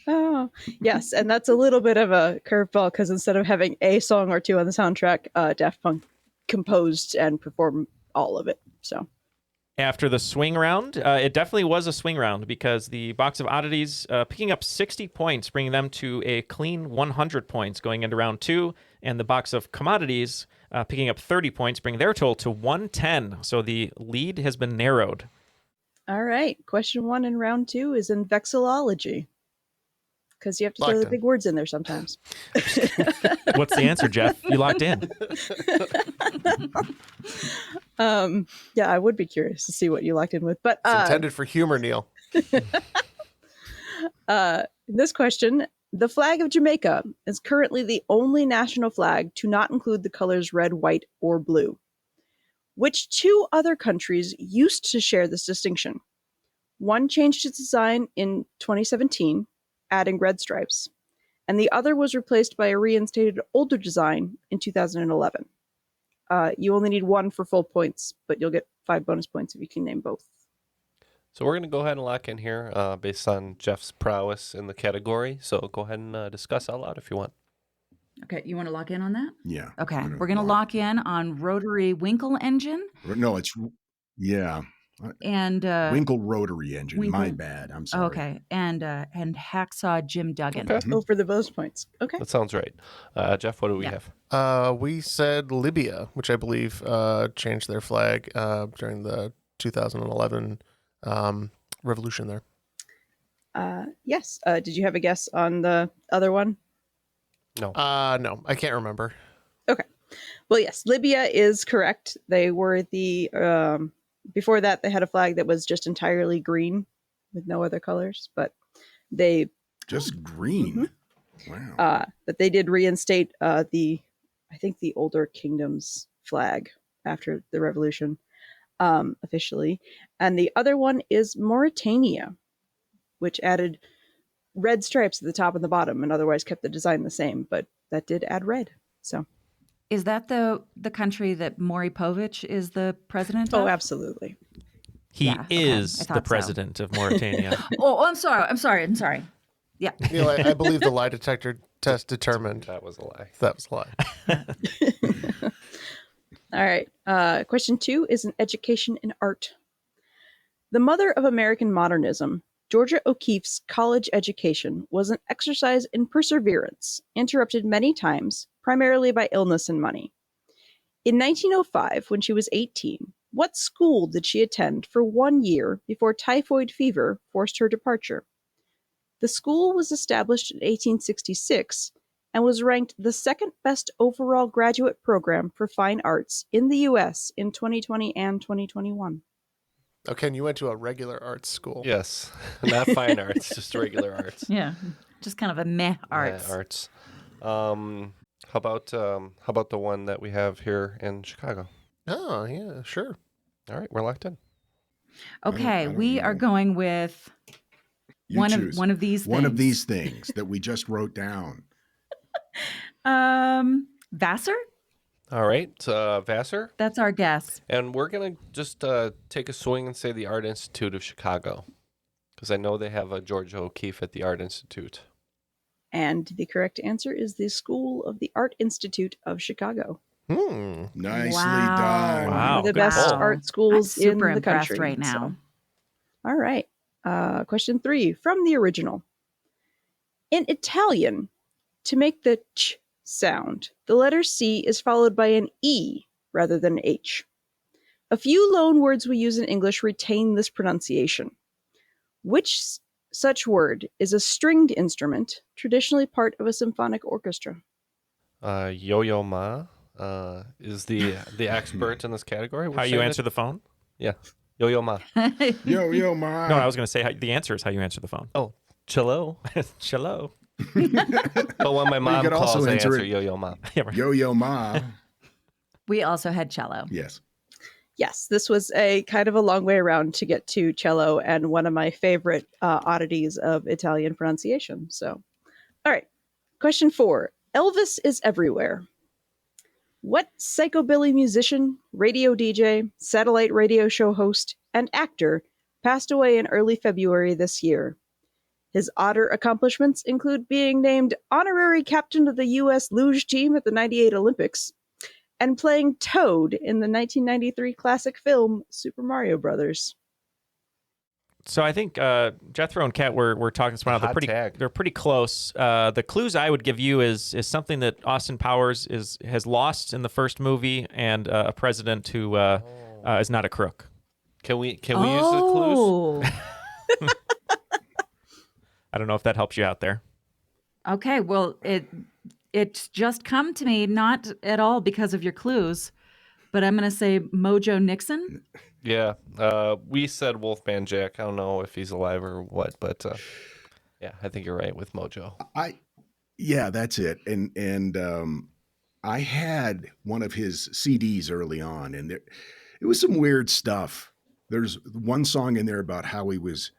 Oh, yes. And that's a little bit of a curveball because instead of having a song or two on the soundtrack, Daft Punk composed and performed all of it. So After the swing round, it definitely was a swing round because the Box of Oddities picking up 60 points, bringing them to a clean 100 points going into round 2, and the Box of Commodities picking up 30 points, bringing their total to 110. So the lead has been narrowed. all right. Question 1 in round 2 is in vexillology. Because you have to throw the big words in there sometimes. What's the answer, Jeff? You locked in. Yeah, I would be curious to see what you locked in with. But It's intended for humor, Neil. in this question, the flag of Jamaica is currently the only national flag to not include the colors red, white, or blue. Which 2 other countries used to share this distinction? One changed its design in 2017, adding red stripes, and the other was replaced by a reinstated older design in 2011. You only need 1 for full points, but you'll get 5 bonus points if you can name both. So we're going to go ahead and lock in here based on Jeff's prowess in the category. So go ahead and discuss out loud if you want. Okay, you want to lock in on that? Yeah. Okay, we're going to lock in on rotary Winkle engine No, yeah. and Winkle rotary engine. Winkle- My bad. I'm sorry. okay, and hacksaw Jim Duggan. Okay. Oh, for the bonus points. Okay. That sounds right. Jeff, what do we have? We said Libya, which I believe changed their flag during the 2011 revolution there. Yes. Did you have a guess on the other one? No. No, I can't remember. Well, yes, Libya is correct. They were the before that they had a flag that was just entirely green with no other colors, but they just green. Wow. But they did reinstate I think the older kingdom's flag after the revolution officially. And the other one is Mauritania, which added red stripes at the top and the bottom and otherwise kept the design the same, but that did add red. So is that the country that Maury Povich is the president of? Oh, absolutely. He is the president of Mauritania. I'm sorry. Yeah. Neil, I believe the lie detector test determined that was a lie. That was a lie. All right. Question 2 is an education in art. The mother of American modernism, Georgia O'Keeffe's college education was an exercise in perseverance, interrupted many times, primarily by illness and money. In 1905, when she was 18, what school did she attend for 1 year before typhoid fever forced her departure? The school was established in 1866 and was ranked the second best overall graduate program for fine arts in the U.S. in 2020 and 2021. Okay, and you went to a regular arts school. Yes, not fine arts, just regular arts. Yeah, just kind of a meh arts. Yeah, arts. How about the one that we have here in Chicago? Oh, yeah, sure. All right, we're locked in. Okay, we are going with one of these things. One of these things that we just wrote down. Vassar? All right, Vassar. That's our guess. And we're going to just take a swing and say the Art Institute of Chicago, because I know they have a Georgia O'Keeffe at the Art Institute. And the correct answer is the School of the Art Institute of Chicago. Nicely done. One of the best art schools in the country right now. So. All right. Question 3 from the original. In Italian, to make the ch sound, the letter C is followed by an E rather than H. A few loan words we use in English retain this pronunciation. Which such word is a stringed instrument, traditionally part of a symphonic orchestra? Yo-Yo Ma is the expert in this category. How you answer the phone? Yeah. Yo-Yo Ma. Yo-Yo Ma. No, I was going to say the answer is how you answer the phone. Oh, cello. Cello. But when my mom calls, I answer Yo-Yo Ma. Yeah, right. Yo-Yo Ma. We also had cello. Yes. Yes, this was a kind of a long way around to get to cello and one of my favorite oddities of Italian pronunciation. So, all right. Question 4. Elvis is everywhere. What psychobilly musician, radio DJ, satellite radio show host, and actor passed away in early February this year? His odder accomplishments include being named honorary captain of the U.S. luge team at the '98 Olympics and playing Toad in the 1993 classic film Super Mario Brothers. So I think Jethro and Kat were talking this one out. They're pretty close. The clues I would give you is something that Austin Powers has lost in the first movie, and a president who is not a crook. Can we use the clues? I don't know if that helps you out there. Okay, well, it's just come to me, not at all because of your clues, but I'm going to say Mojo Nixon. Yeah, we said Wolfman Jack. I don't know if he's alive or what, but yeah, I think you're right with Mojo. Yeah, that's it. And I had one of his CDs early on, and it was some weird stuff. There's one song in there about how he was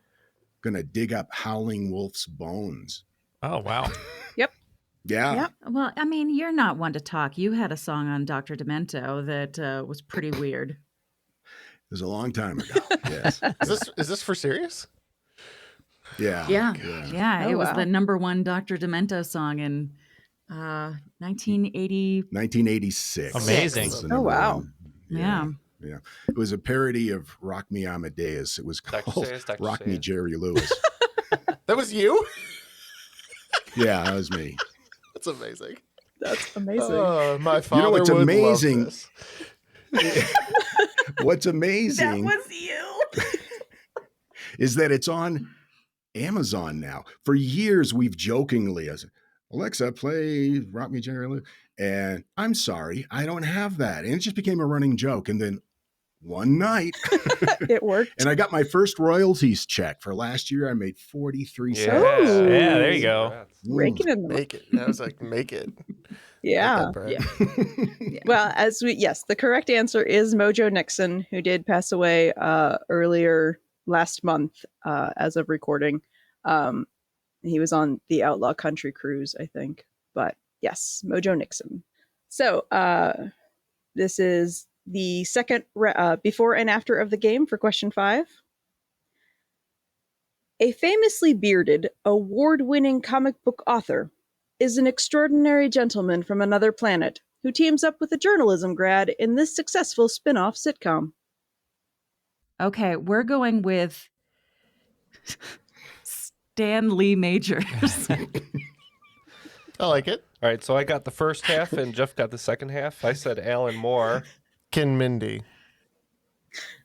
going to dig up Howling Wolf's bones. Oh, wow. Yep. Yeah. Yep. Well, I mean, you're not one to talk. You had a song on Dr. Demento that was pretty weird. It was a long time ago. Yes. Is this for serious? Yeah. Yeah. Oh, It was wow. the number 1 Dr. Demento song in 1986. Amazing. Was the Oh, number wow. one. Yeah. Yeah. It was a parody of Rock Me Amadeus. It was called Dr. Rock Me Sayers. Jerry Lewis. That was you? Yeah, that was me. That's amazing. That's amazing. Oh, my father You know what's would amazing? love this. What's amazing you. is that it's on Amazon now. For years, we've jokingly, I said, Alexa, play Rock Me Jerry Lewis. And I'm sorry, I don't have that. And it just became a running joke. And then one night, it worked. And I got my first royalties check for last year. I made 43 cents. Yeah, there you go. Raking in the Make it. I was like, make it. Yeah. Yeah. Well, the correct answer is Mojo Nixon, who did pass away earlier last month as of recording. He was on the Outlaw Country Cruise, I think. But yes, Mojo Nixon. So this is the second before and after of the game for question 5. A famously bearded, award-winning comic book author is an extraordinary gentleman from another planet who teams up with a journalism grad in this successful spin-off sitcom. Okay, we're going with Stan Lee Majors. I like it. All right, so I got the first half and Jeff got the second half. I said Alan Moore. Ken Mindy.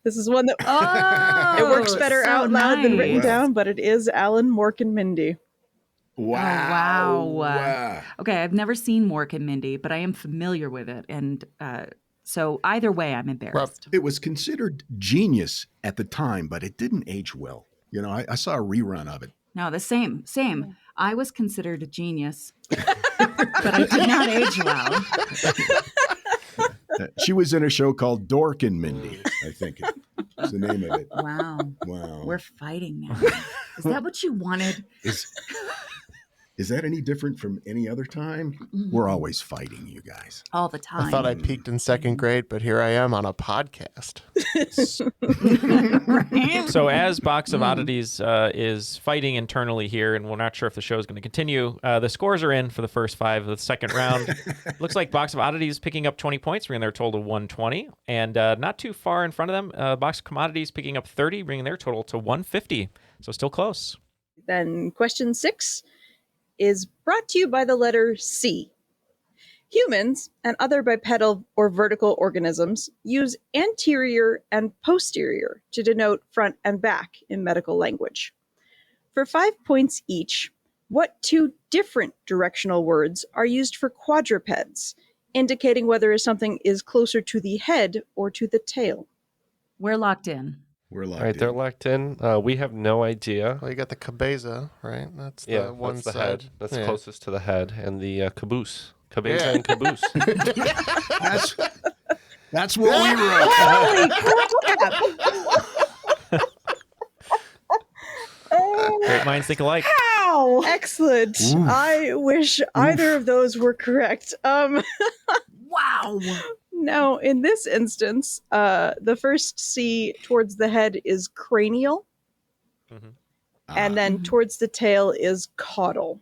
This is one that it works better out loud than written down, but it is Alan Mork and Mindy. Wow. Okay, I've never seen Mork and Mindy, but I am familiar with it. And so either way, I'm embarrassed. It was considered genius at the time, but it didn't age well. You know, I saw a rerun of it. No, the same. I was considered a genius, but I did not age well. She was in a show called Dork and Mindy, I think is the name of it. Wow. We're fighting now. Is that what you wanted? Is that any different from any other time? We're always fighting, you guys. All the time. I thought I peaked in second grade, but here I am on a podcast. So as Box of Oddities is fighting internally here, and we're not sure if the show is going to continue, the scores are in for the first 5 of the second round. Looks like Box of Oddities picking up 20 points, bringing their total to 120. And not too far in front of them, Box of Commodities picking up 30, bringing their total to 150. So still close. Then question 6 is brought to you by the letter C. Humans and other bipedal or vertical organisms use anterior and posterior to denote front and back in medical language. For 5 points each, what 2 different directional words are used for quadrupeds, indicating whether something is closer to the head or to the tail? We're locked in. We're locked All right, they're locked in. We have no idea. Well, you got the cabeza, right? That's the one that's the side. head. That's closest to the head, and the caboose. Cabeza and caboose. That's what we wrote. Holy crap! Great minds think alike. Ow! Excellent. Oof. I wish either of those were correct. Wow. No, in this instance, the first C towards the head is cranial, and then towards the tail is caudal.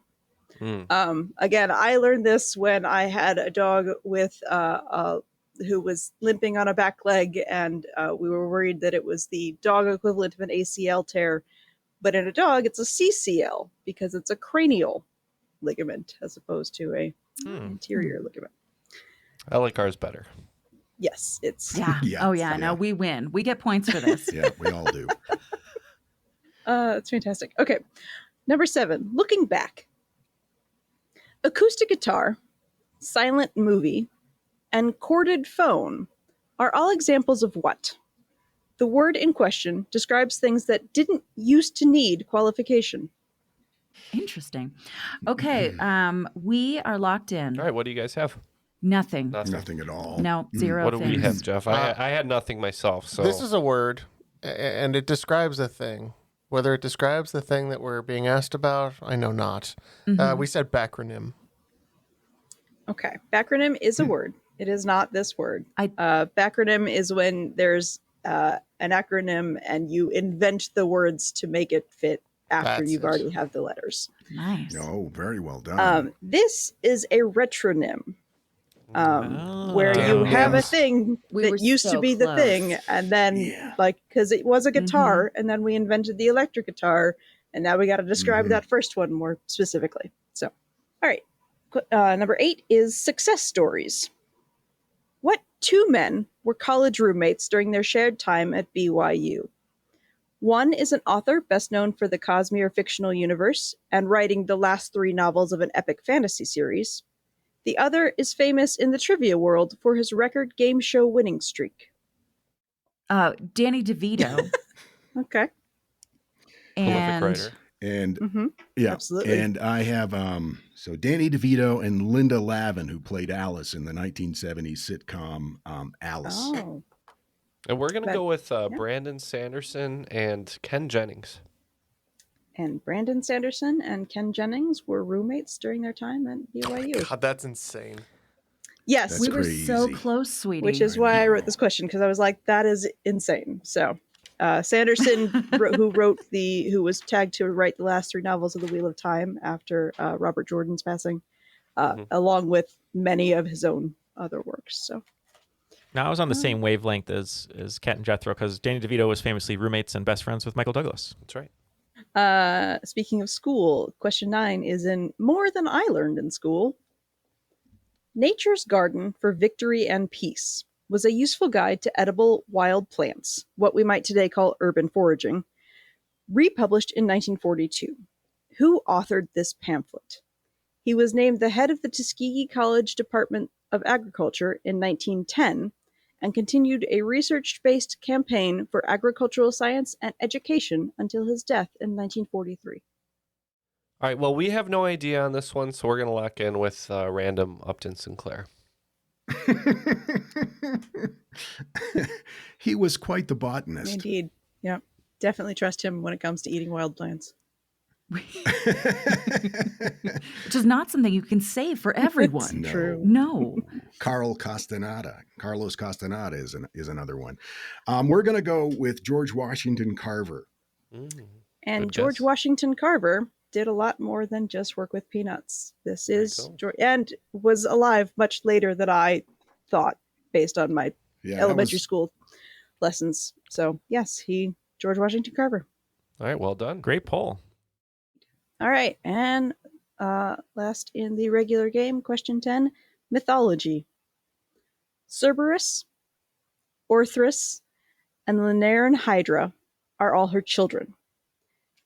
Again, I learned this when I had a dog with who was limping on a back leg, and we were worried that it was the dog equivalent of an ACL tear. But in a dog, it's a CCL because it's a cranial ligament as opposed to a anterior ligament. I like ours better. Yes, it's No, we win. We get points for this. Yeah, we all do. That's fantastic. Okay, number 7. Looking back, acoustic guitar, silent movie, and corded phone are all examples of what? The word in question describes things that didn't used to need qualification. Interesting. Okay, we are locked in. All right, what do you guys have? Nothing. Nothing at all. No, 0 What do things. we have, Jeff? I had nothing myself. So This is a word, and it describes a thing. Whether it describes the thing that we're being asked about, I know not. We said backronym. Okay, backronym is a word. It is not this word. Backronym is when there's an acronym and you invent the words to make it fit after you've already have the letters. Nice. Oh, very well done. This is a retronym. Where you have a thing that used to be the thing, and then because it was a guitar, and then we invented the electric guitar, and now we got to describe that first one more specifically. So, all right, number 8 is success stories. What 2 men were college roommates during their shared time at BYU? One is an author best known for the Cosmere fictional universe and writing the last 3 novels of an epic fantasy series. The other is famous in the trivia world for his record game show winning streak. Danny DeVito. Okay. Prolific writer. And yeah, absolutely. And I have so Danny DeVito and Linda Lavin, who played Alice in the 1970s sitcom Alice. Oh. And we're going to go with Brandon Sanderson and Ken Jennings. And Brandon Sanderson and Ken Jennings were roommates during their time at BYU. Oh God, that's insane. Yes. That's We were crazy. so close, sweetie. Which is why I wrote this question, because I was like, that is insane. So Sanderson, who was tagged to write the last 3 novels of the Wheel of Time after Robert Jordan's passing, along with many of his own other works. So Now, I was on the same wavelength as Kat and Jethro, because Danny DeVito was famously roommates and best friends with Michael Douglas. That's right. Speaking of school, question 9 is in More Than I Learned in School. Nature's Garden for Victory and Peace was a useful guide to edible wild plants, what we might today call urban foraging, republished in 1942. Who authored this pamphlet? He was named the head of the Tuskegee College Department of Agriculture in 1910 and continued a research-based campaign for agricultural science and education until his death in 1943. All right, well, we have no idea on this one, so we're going to lock in with random Upton Sinclair. He was quite the botanist. Indeed. Yeah. Definitely trust him when it comes to eating wild plants. Which is not something you can say for everyone. No. True. No. Carlos Castaneda is another one. We're going to go with George Washington Carver. And Good George guess. Washington Carver did a lot more than just work with peanuts. This is and was alive much later than I thought, based on my elementary school lessons. So yes, George Washington Carver. All right, well done. Great poll. All right, and last in the regular game, question 10, mythology. Cerberus, Orthrus, and the Nerean Hydra are all her children.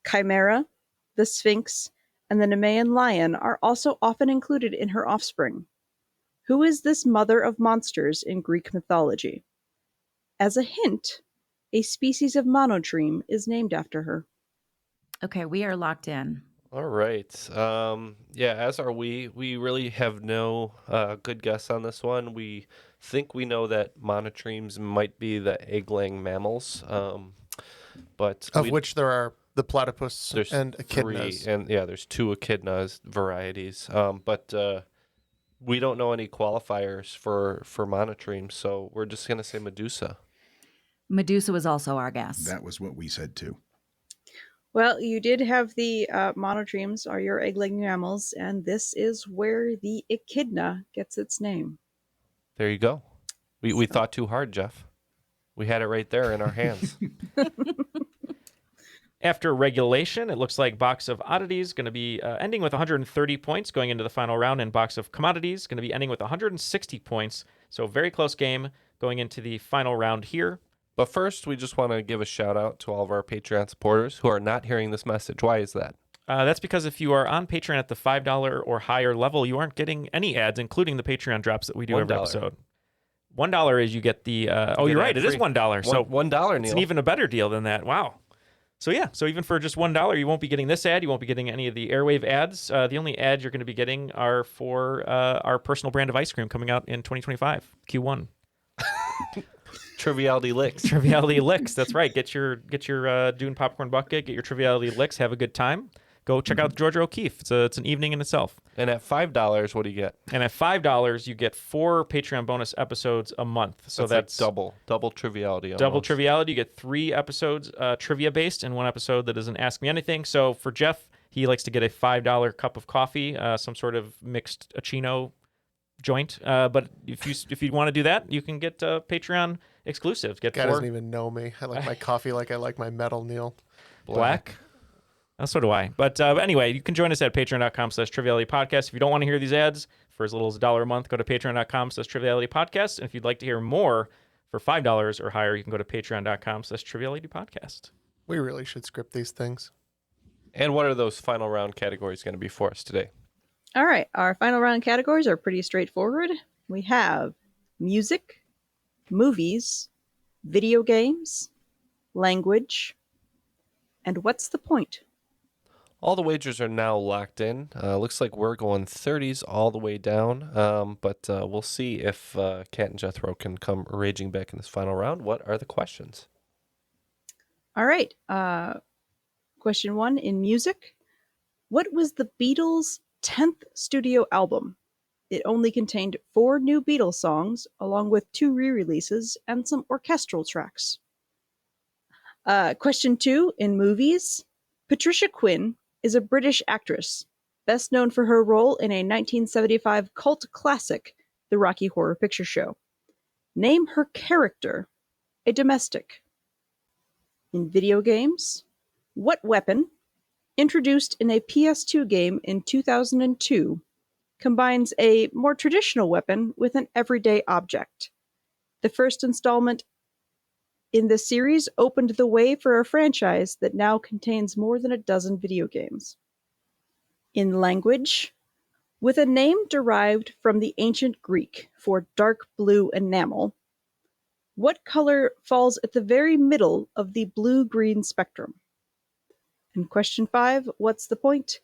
Chimera, the Sphinx, and the Nemean lion are also often included in her offspring. Who is this mother of monsters in Greek mythology? As a hint, a species of monotreme is named after her. Okay, we are locked in. All right. As are we. We really have no good guess on this one. We think we know that monotremes might be the egg-laying mammals, but of which there are the platypus there's and echidnas. 3, and there's 2 echidnas varieties. But we don't know any qualifiers for monotremes, so we're just gonna say Medusa. Medusa was also our guess. That was what we said too. Well, you did have the monotremes are your egg-laying mammals, and this is where the echidna gets its name. There you go. We thought too hard, Jeff. We had it right there in our hands. After regulation, it looks like Box of Oddities going to be ending with 130 points going into the final round, and Box of Commodities going to be ending with 160 points. So very close game going into the final round here. But first, we just want to give a shout out to all of our Patreon supporters who are not hearing this message. Why is that? That's because if you are on Patreon at the $5 or higher level, you aren't getting any ads, including the Patreon drops that we do every $1. episode. $1 is you get the... you're right. It is $1. So $1, Neil. It's an even a better deal than that. Wow. So even for just $1, you won't be getting this ad. You won't be getting any of the Airwave ads. The only ads you're going to be getting are for our personal brand of ice cream coming out in 2025, Q1. Triviality Licks. Triviality Licks. That's right. Get your Dune Popcorn Bucket. Get your Triviality Licks. Have a good time. Go check out Georgia O'Keeffe. It's an evening in itself. And at $5, what do you get? And at $5, you get 4 Patreon bonus episodes a month. So that's like double Triviality. Almost. Double Triviality. You get 3 episodes trivia based and 1 episode that doesn't ask me anything. So for Jeff, he likes to get a $5 cup of coffee, some sort of mixed Chino joint. But if you want to do that, you can get Patreon exclusives. Get Guy 4. doesn't even know me. I like my coffee like I like my metal, Neil. Black. So do I. But anyway, you can join us at patreon.com/trivialitypodcast. If you don't want to hear these ads for as little as $1 a month, go to patreon.com/trivialitypodcast. And if you'd like to hear more for $5 or higher, you can go to patreon.com/trivialitypodcast. We really should script these things. And what are those final round categories going to be for us today? All right, our final round categories are pretty straightforward. We have music, movies, video games, language, and what's the point? All the wagers are now locked in. Looks like we're going 30s all the way down, but we'll see if Kat and Jethro can come raging back in this final round. What are the questions? All right, question 1 in music. What was the Beatles' 10th studio album? It only contained 4 new Beatles songs, along with 2 re-releases and some orchestral tracks. Question 2 in movies. Patricia Quinn is a British actress, best known for her role in a 1975 cult classic, The Rocky Horror Picture Show. Name her character, a domestic. In video games, what weapon, introduced in a PS2 game in 2002, combines a more traditional weapon with an everyday object? The first installment in the series opened the way for a franchise that now contains more than a dozen video games. In language, with a name derived from the ancient Greek for dark blue enamel, what color falls at the very middle of the blue-green spectrum? And question 5, what's the point?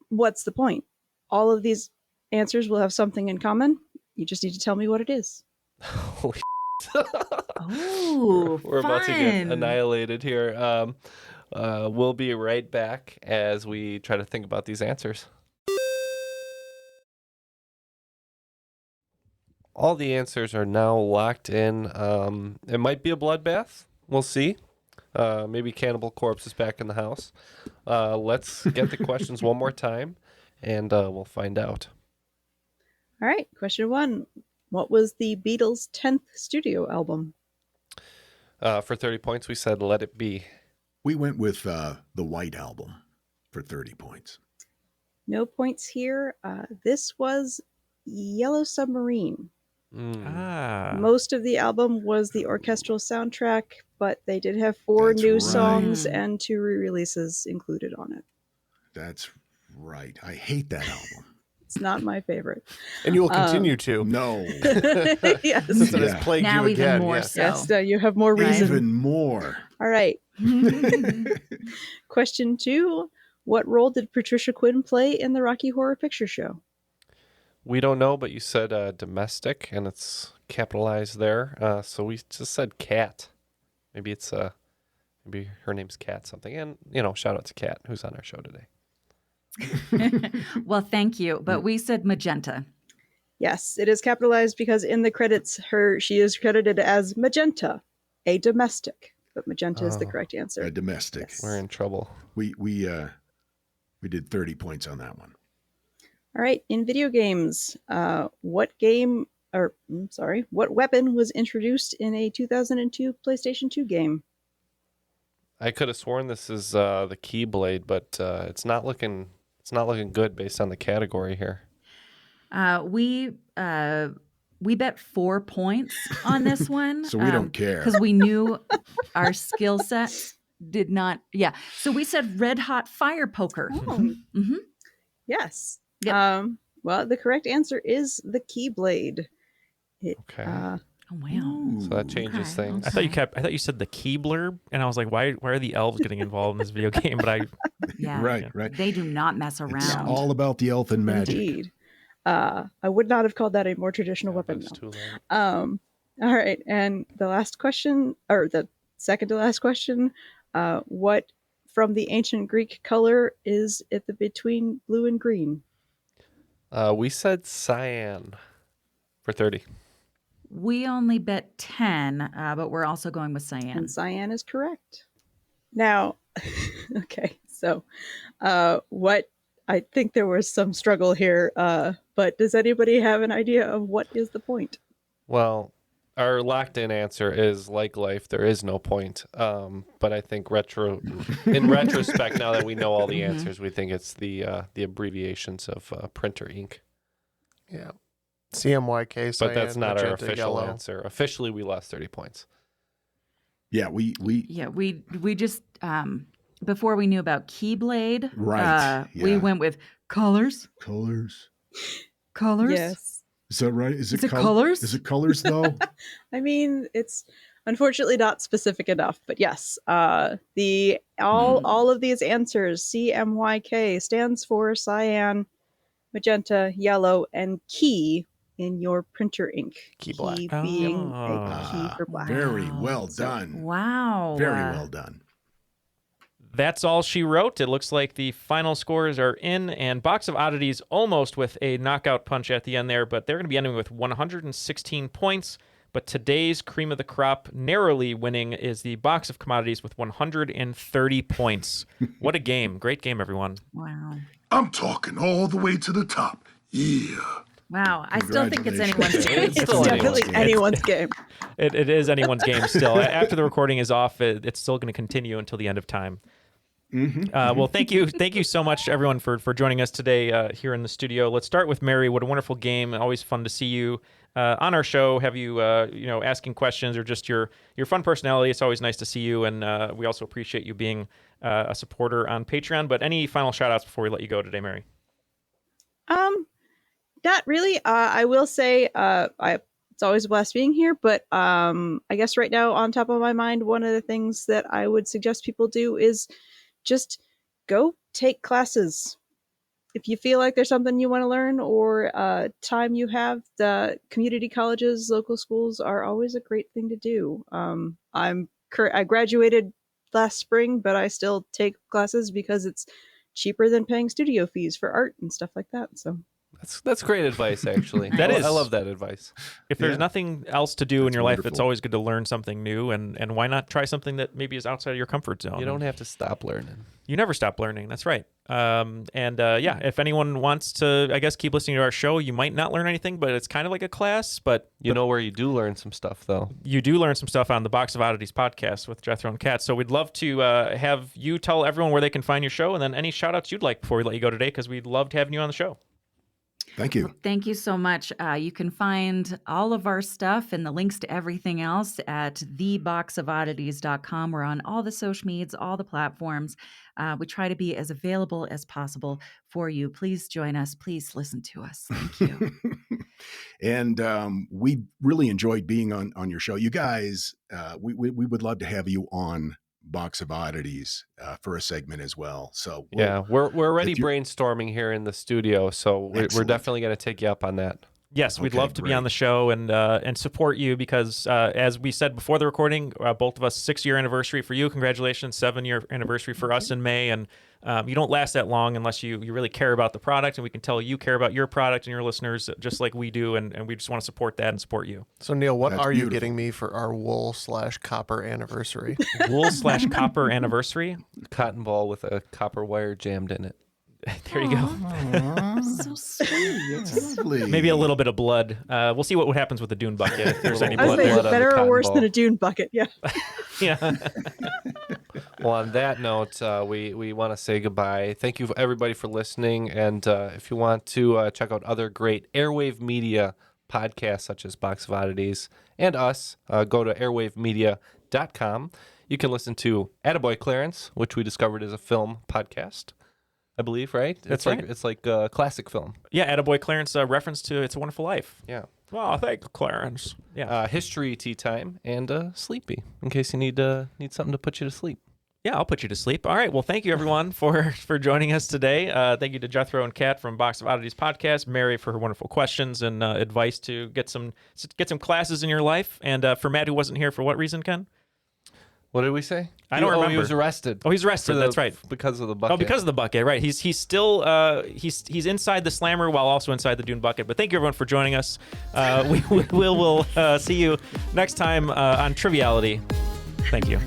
What's the point? All of these answers will have something in common. You just need to tell me what it is. Holy Oh, we're about to get fun. annihilated here. We'll be right back as we try to think about these answers. All the answers are now locked in. It might be a bloodbath. We'll see. Maybe Cannibal Corpse is back in the house. Let's get the questions one more time, and we'll find out. All right, question 1. What was the Beatles' 10th studio album? For 30 points, we said Let It Be. We went with the White Album for 30 points. No points here. This was Yellow Submarine. Most of the album was the orchestral soundtrack, but they did have 4 That's new right. songs and 2 re-releases included on it. That's right. I hate that album. It's not my favorite. And you will continue to. No. Yes. Since it has plagued Now you even again. more yes. so. Yes, you have more reason. Even more. All right. Question 2. What role did Patricia Quinn play in the Rocky Horror Picture Show? We don't know, but you said domestic, and it's capitalized there. So we just said Kat. Maybe it's maybe her name's Kat something. And shout out to Kat, who's on our show today. Well, thank you. But we said magenta. Yes, it is capitalized because in the credits, she is credited as Magenta, a domestic. But magenta is the correct answer. A domestic. Yes. We're in trouble. We did 30 points on that one. All right, in video games, what weapon was introduced in a 2002 PlayStation 2 game? I could have sworn this is the Keyblade, but it's not looking good based on the category here. We bet 4 points on this one. So we don't care. Because we knew our skill set did not. Yeah. So we said red hot fire poker. Oh. Mm-hmm. Yes. Yep. Well, the correct answer is the Keyblade. Okay. Oh wow. So that changes Okay. things. I thought you said the key blurb, and I was like, why are the elves getting involved in this video game? But Yeah. Right. They do not mess around. It's all about the elfin magic. Indeed. I would not have called that a more traditional weapon. It's too late. All right, and the last question, or the second to last question, what from the ancient Greek color is it between blue and green? We said cyan for 30. We only bet 10, but we're also going with cyan. And cyan is correct. Now, okay, so what I think there was some struggle here, but does anybody have an idea of what is the point? Well, our locked-in answer is like life. There is no point. But I think in retrospect, now that we know all the answers, we think it's the abbreviations of printer ink. Yeah. CMYK. But that's cyan, not our magenta, official yellow. answer. Officially, we lost 30 points. Yeah, we just before we knew about Keyblade, Right, we yeah. went with Colors. Colors. Colors. Yes. Is that right? Is it colors? Is it colors though? I mean, it's unfortunately not specific enough, but yes. All of these answers, CMYK, stands for cyan, magenta, yellow, and key in your printer ink. Key black. Being a key for black. Very well done. Wow. Very well done. That's all she wrote. It looks like the final scores are in, and Box of Oddities almost with a knockout punch at the end there, but they're going to be ending with 116 points. But today's cream of the crop, narrowly winning, is the Box of Commodities with 130 points. What a game. Great game, everyone. Wow. I'm talking all the way to the top. Yeah. Wow. I still think it's anyone's game. It's definitely anyone's game. It is anyone's game still. After the recording is off, it's still going to continue until the end of time. Well, thank you so much, everyone, for joining us today here in the studio. Let's start with Mary. What a wonderful game! Always fun to see you on our show. Have you asking questions or just your fun personality? It's always nice to see you, and we also appreciate you being a supporter on Patreon. But any final shout outs before we let you go today, Mary? Not really. I will say it's always a blast being here, but I guess right now on top of my mind, one of the things that I would suggest people do is just go take classes. If you feel like there's something you want to learn or time you have, the community colleges, local schools are always a great thing to do. I graduated last spring, but I still take classes because it's cheaper than paying studio fees for art and stuff like that. So That's great advice, actually. That is. I love that advice. If there's nothing else to do in your life, it's wonderful. always good to learn something new, and why not try something that maybe is outside of your comfort zone? You don't have to stop learning. You never stop learning. That's right. If anyone wants to, I guess, keep listening to our show, you might not learn anything, but it's kind of like a class. But You know where you do learn some stuff, though. you do learn some stuff on the Box of Oddities podcast with Jethro and Kat. So we'd love to have you tell everyone where they can find your show, and then any shout outs you'd like before we let you go today, because we'd love having you on the show. Thank you. Thank you so much. You can find all of our stuff and the links to everything else at theboxofoddities.com. We're on all the social medias, all the platforms. We try to be as available as possible for you. Please join us. Please listen to us. Thank you. And we really enjoyed being on your show. You guys, we would love to have you on Box of Oddities for a segment as well. So we're already brainstorming here in the studio, so we're definitely going to take you up on that. Yes, we'd love to be on the show and support you because, as we said before the recording, both of us 6-year anniversary for you. Congratulations, 7-year anniversary for us in May. And you don't last that long unless you really care about the product, and we can tell you care about your product and your listeners just like we do, and we just want to support that and support you. So, Neil, what That's are beautiful. you getting me for our wool/copper anniversary? Wool/copper anniversary? Cotton ball with a copper wire jammed in it. There you go. So sweet. That's lovely. Maybe a little bit of blood. We'll see what happens with the Dune Bucket if there's any I blood was there. saying better or worse than a Dune Bucket. Yeah. Yeah. Well, on that note, we want to say goodbye. Thank you, everybody, for listening. And if you want to check out other great Airwave Media podcasts, such as Box of Oddities and us, go to airwavemedia.com. You can listen to Attaboy Clarence, which we discovered is a film podcast, I believe, right? That's right. It's like a classic film. Yeah, Attaboy Clarence, reference to It's a Wonderful Life. Yeah. Oh, thank you, Clarence. Yeah. History Tea Time and Sleepy, in case you need something to put you to sleep. Yeah, I'll put you to sleep. All right. Well, thank you, everyone, for joining us today. Thank you to Jethro and Kat from Box of Oddities Podcast, Mary for her wonderful questions and advice to get some classes in your life, and for Matt, who wasn't here for what reason, Ken? What did we say? I don't remember. He was arrested. Oh, he's arrested. That's right. Because of the bucket. Oh, because of the bucket. Right. He's still he's inside the slammer while also inside the Dune Bucket. But thank you, everyone, for joining us. We'll see you next time on Triviality. Thank you.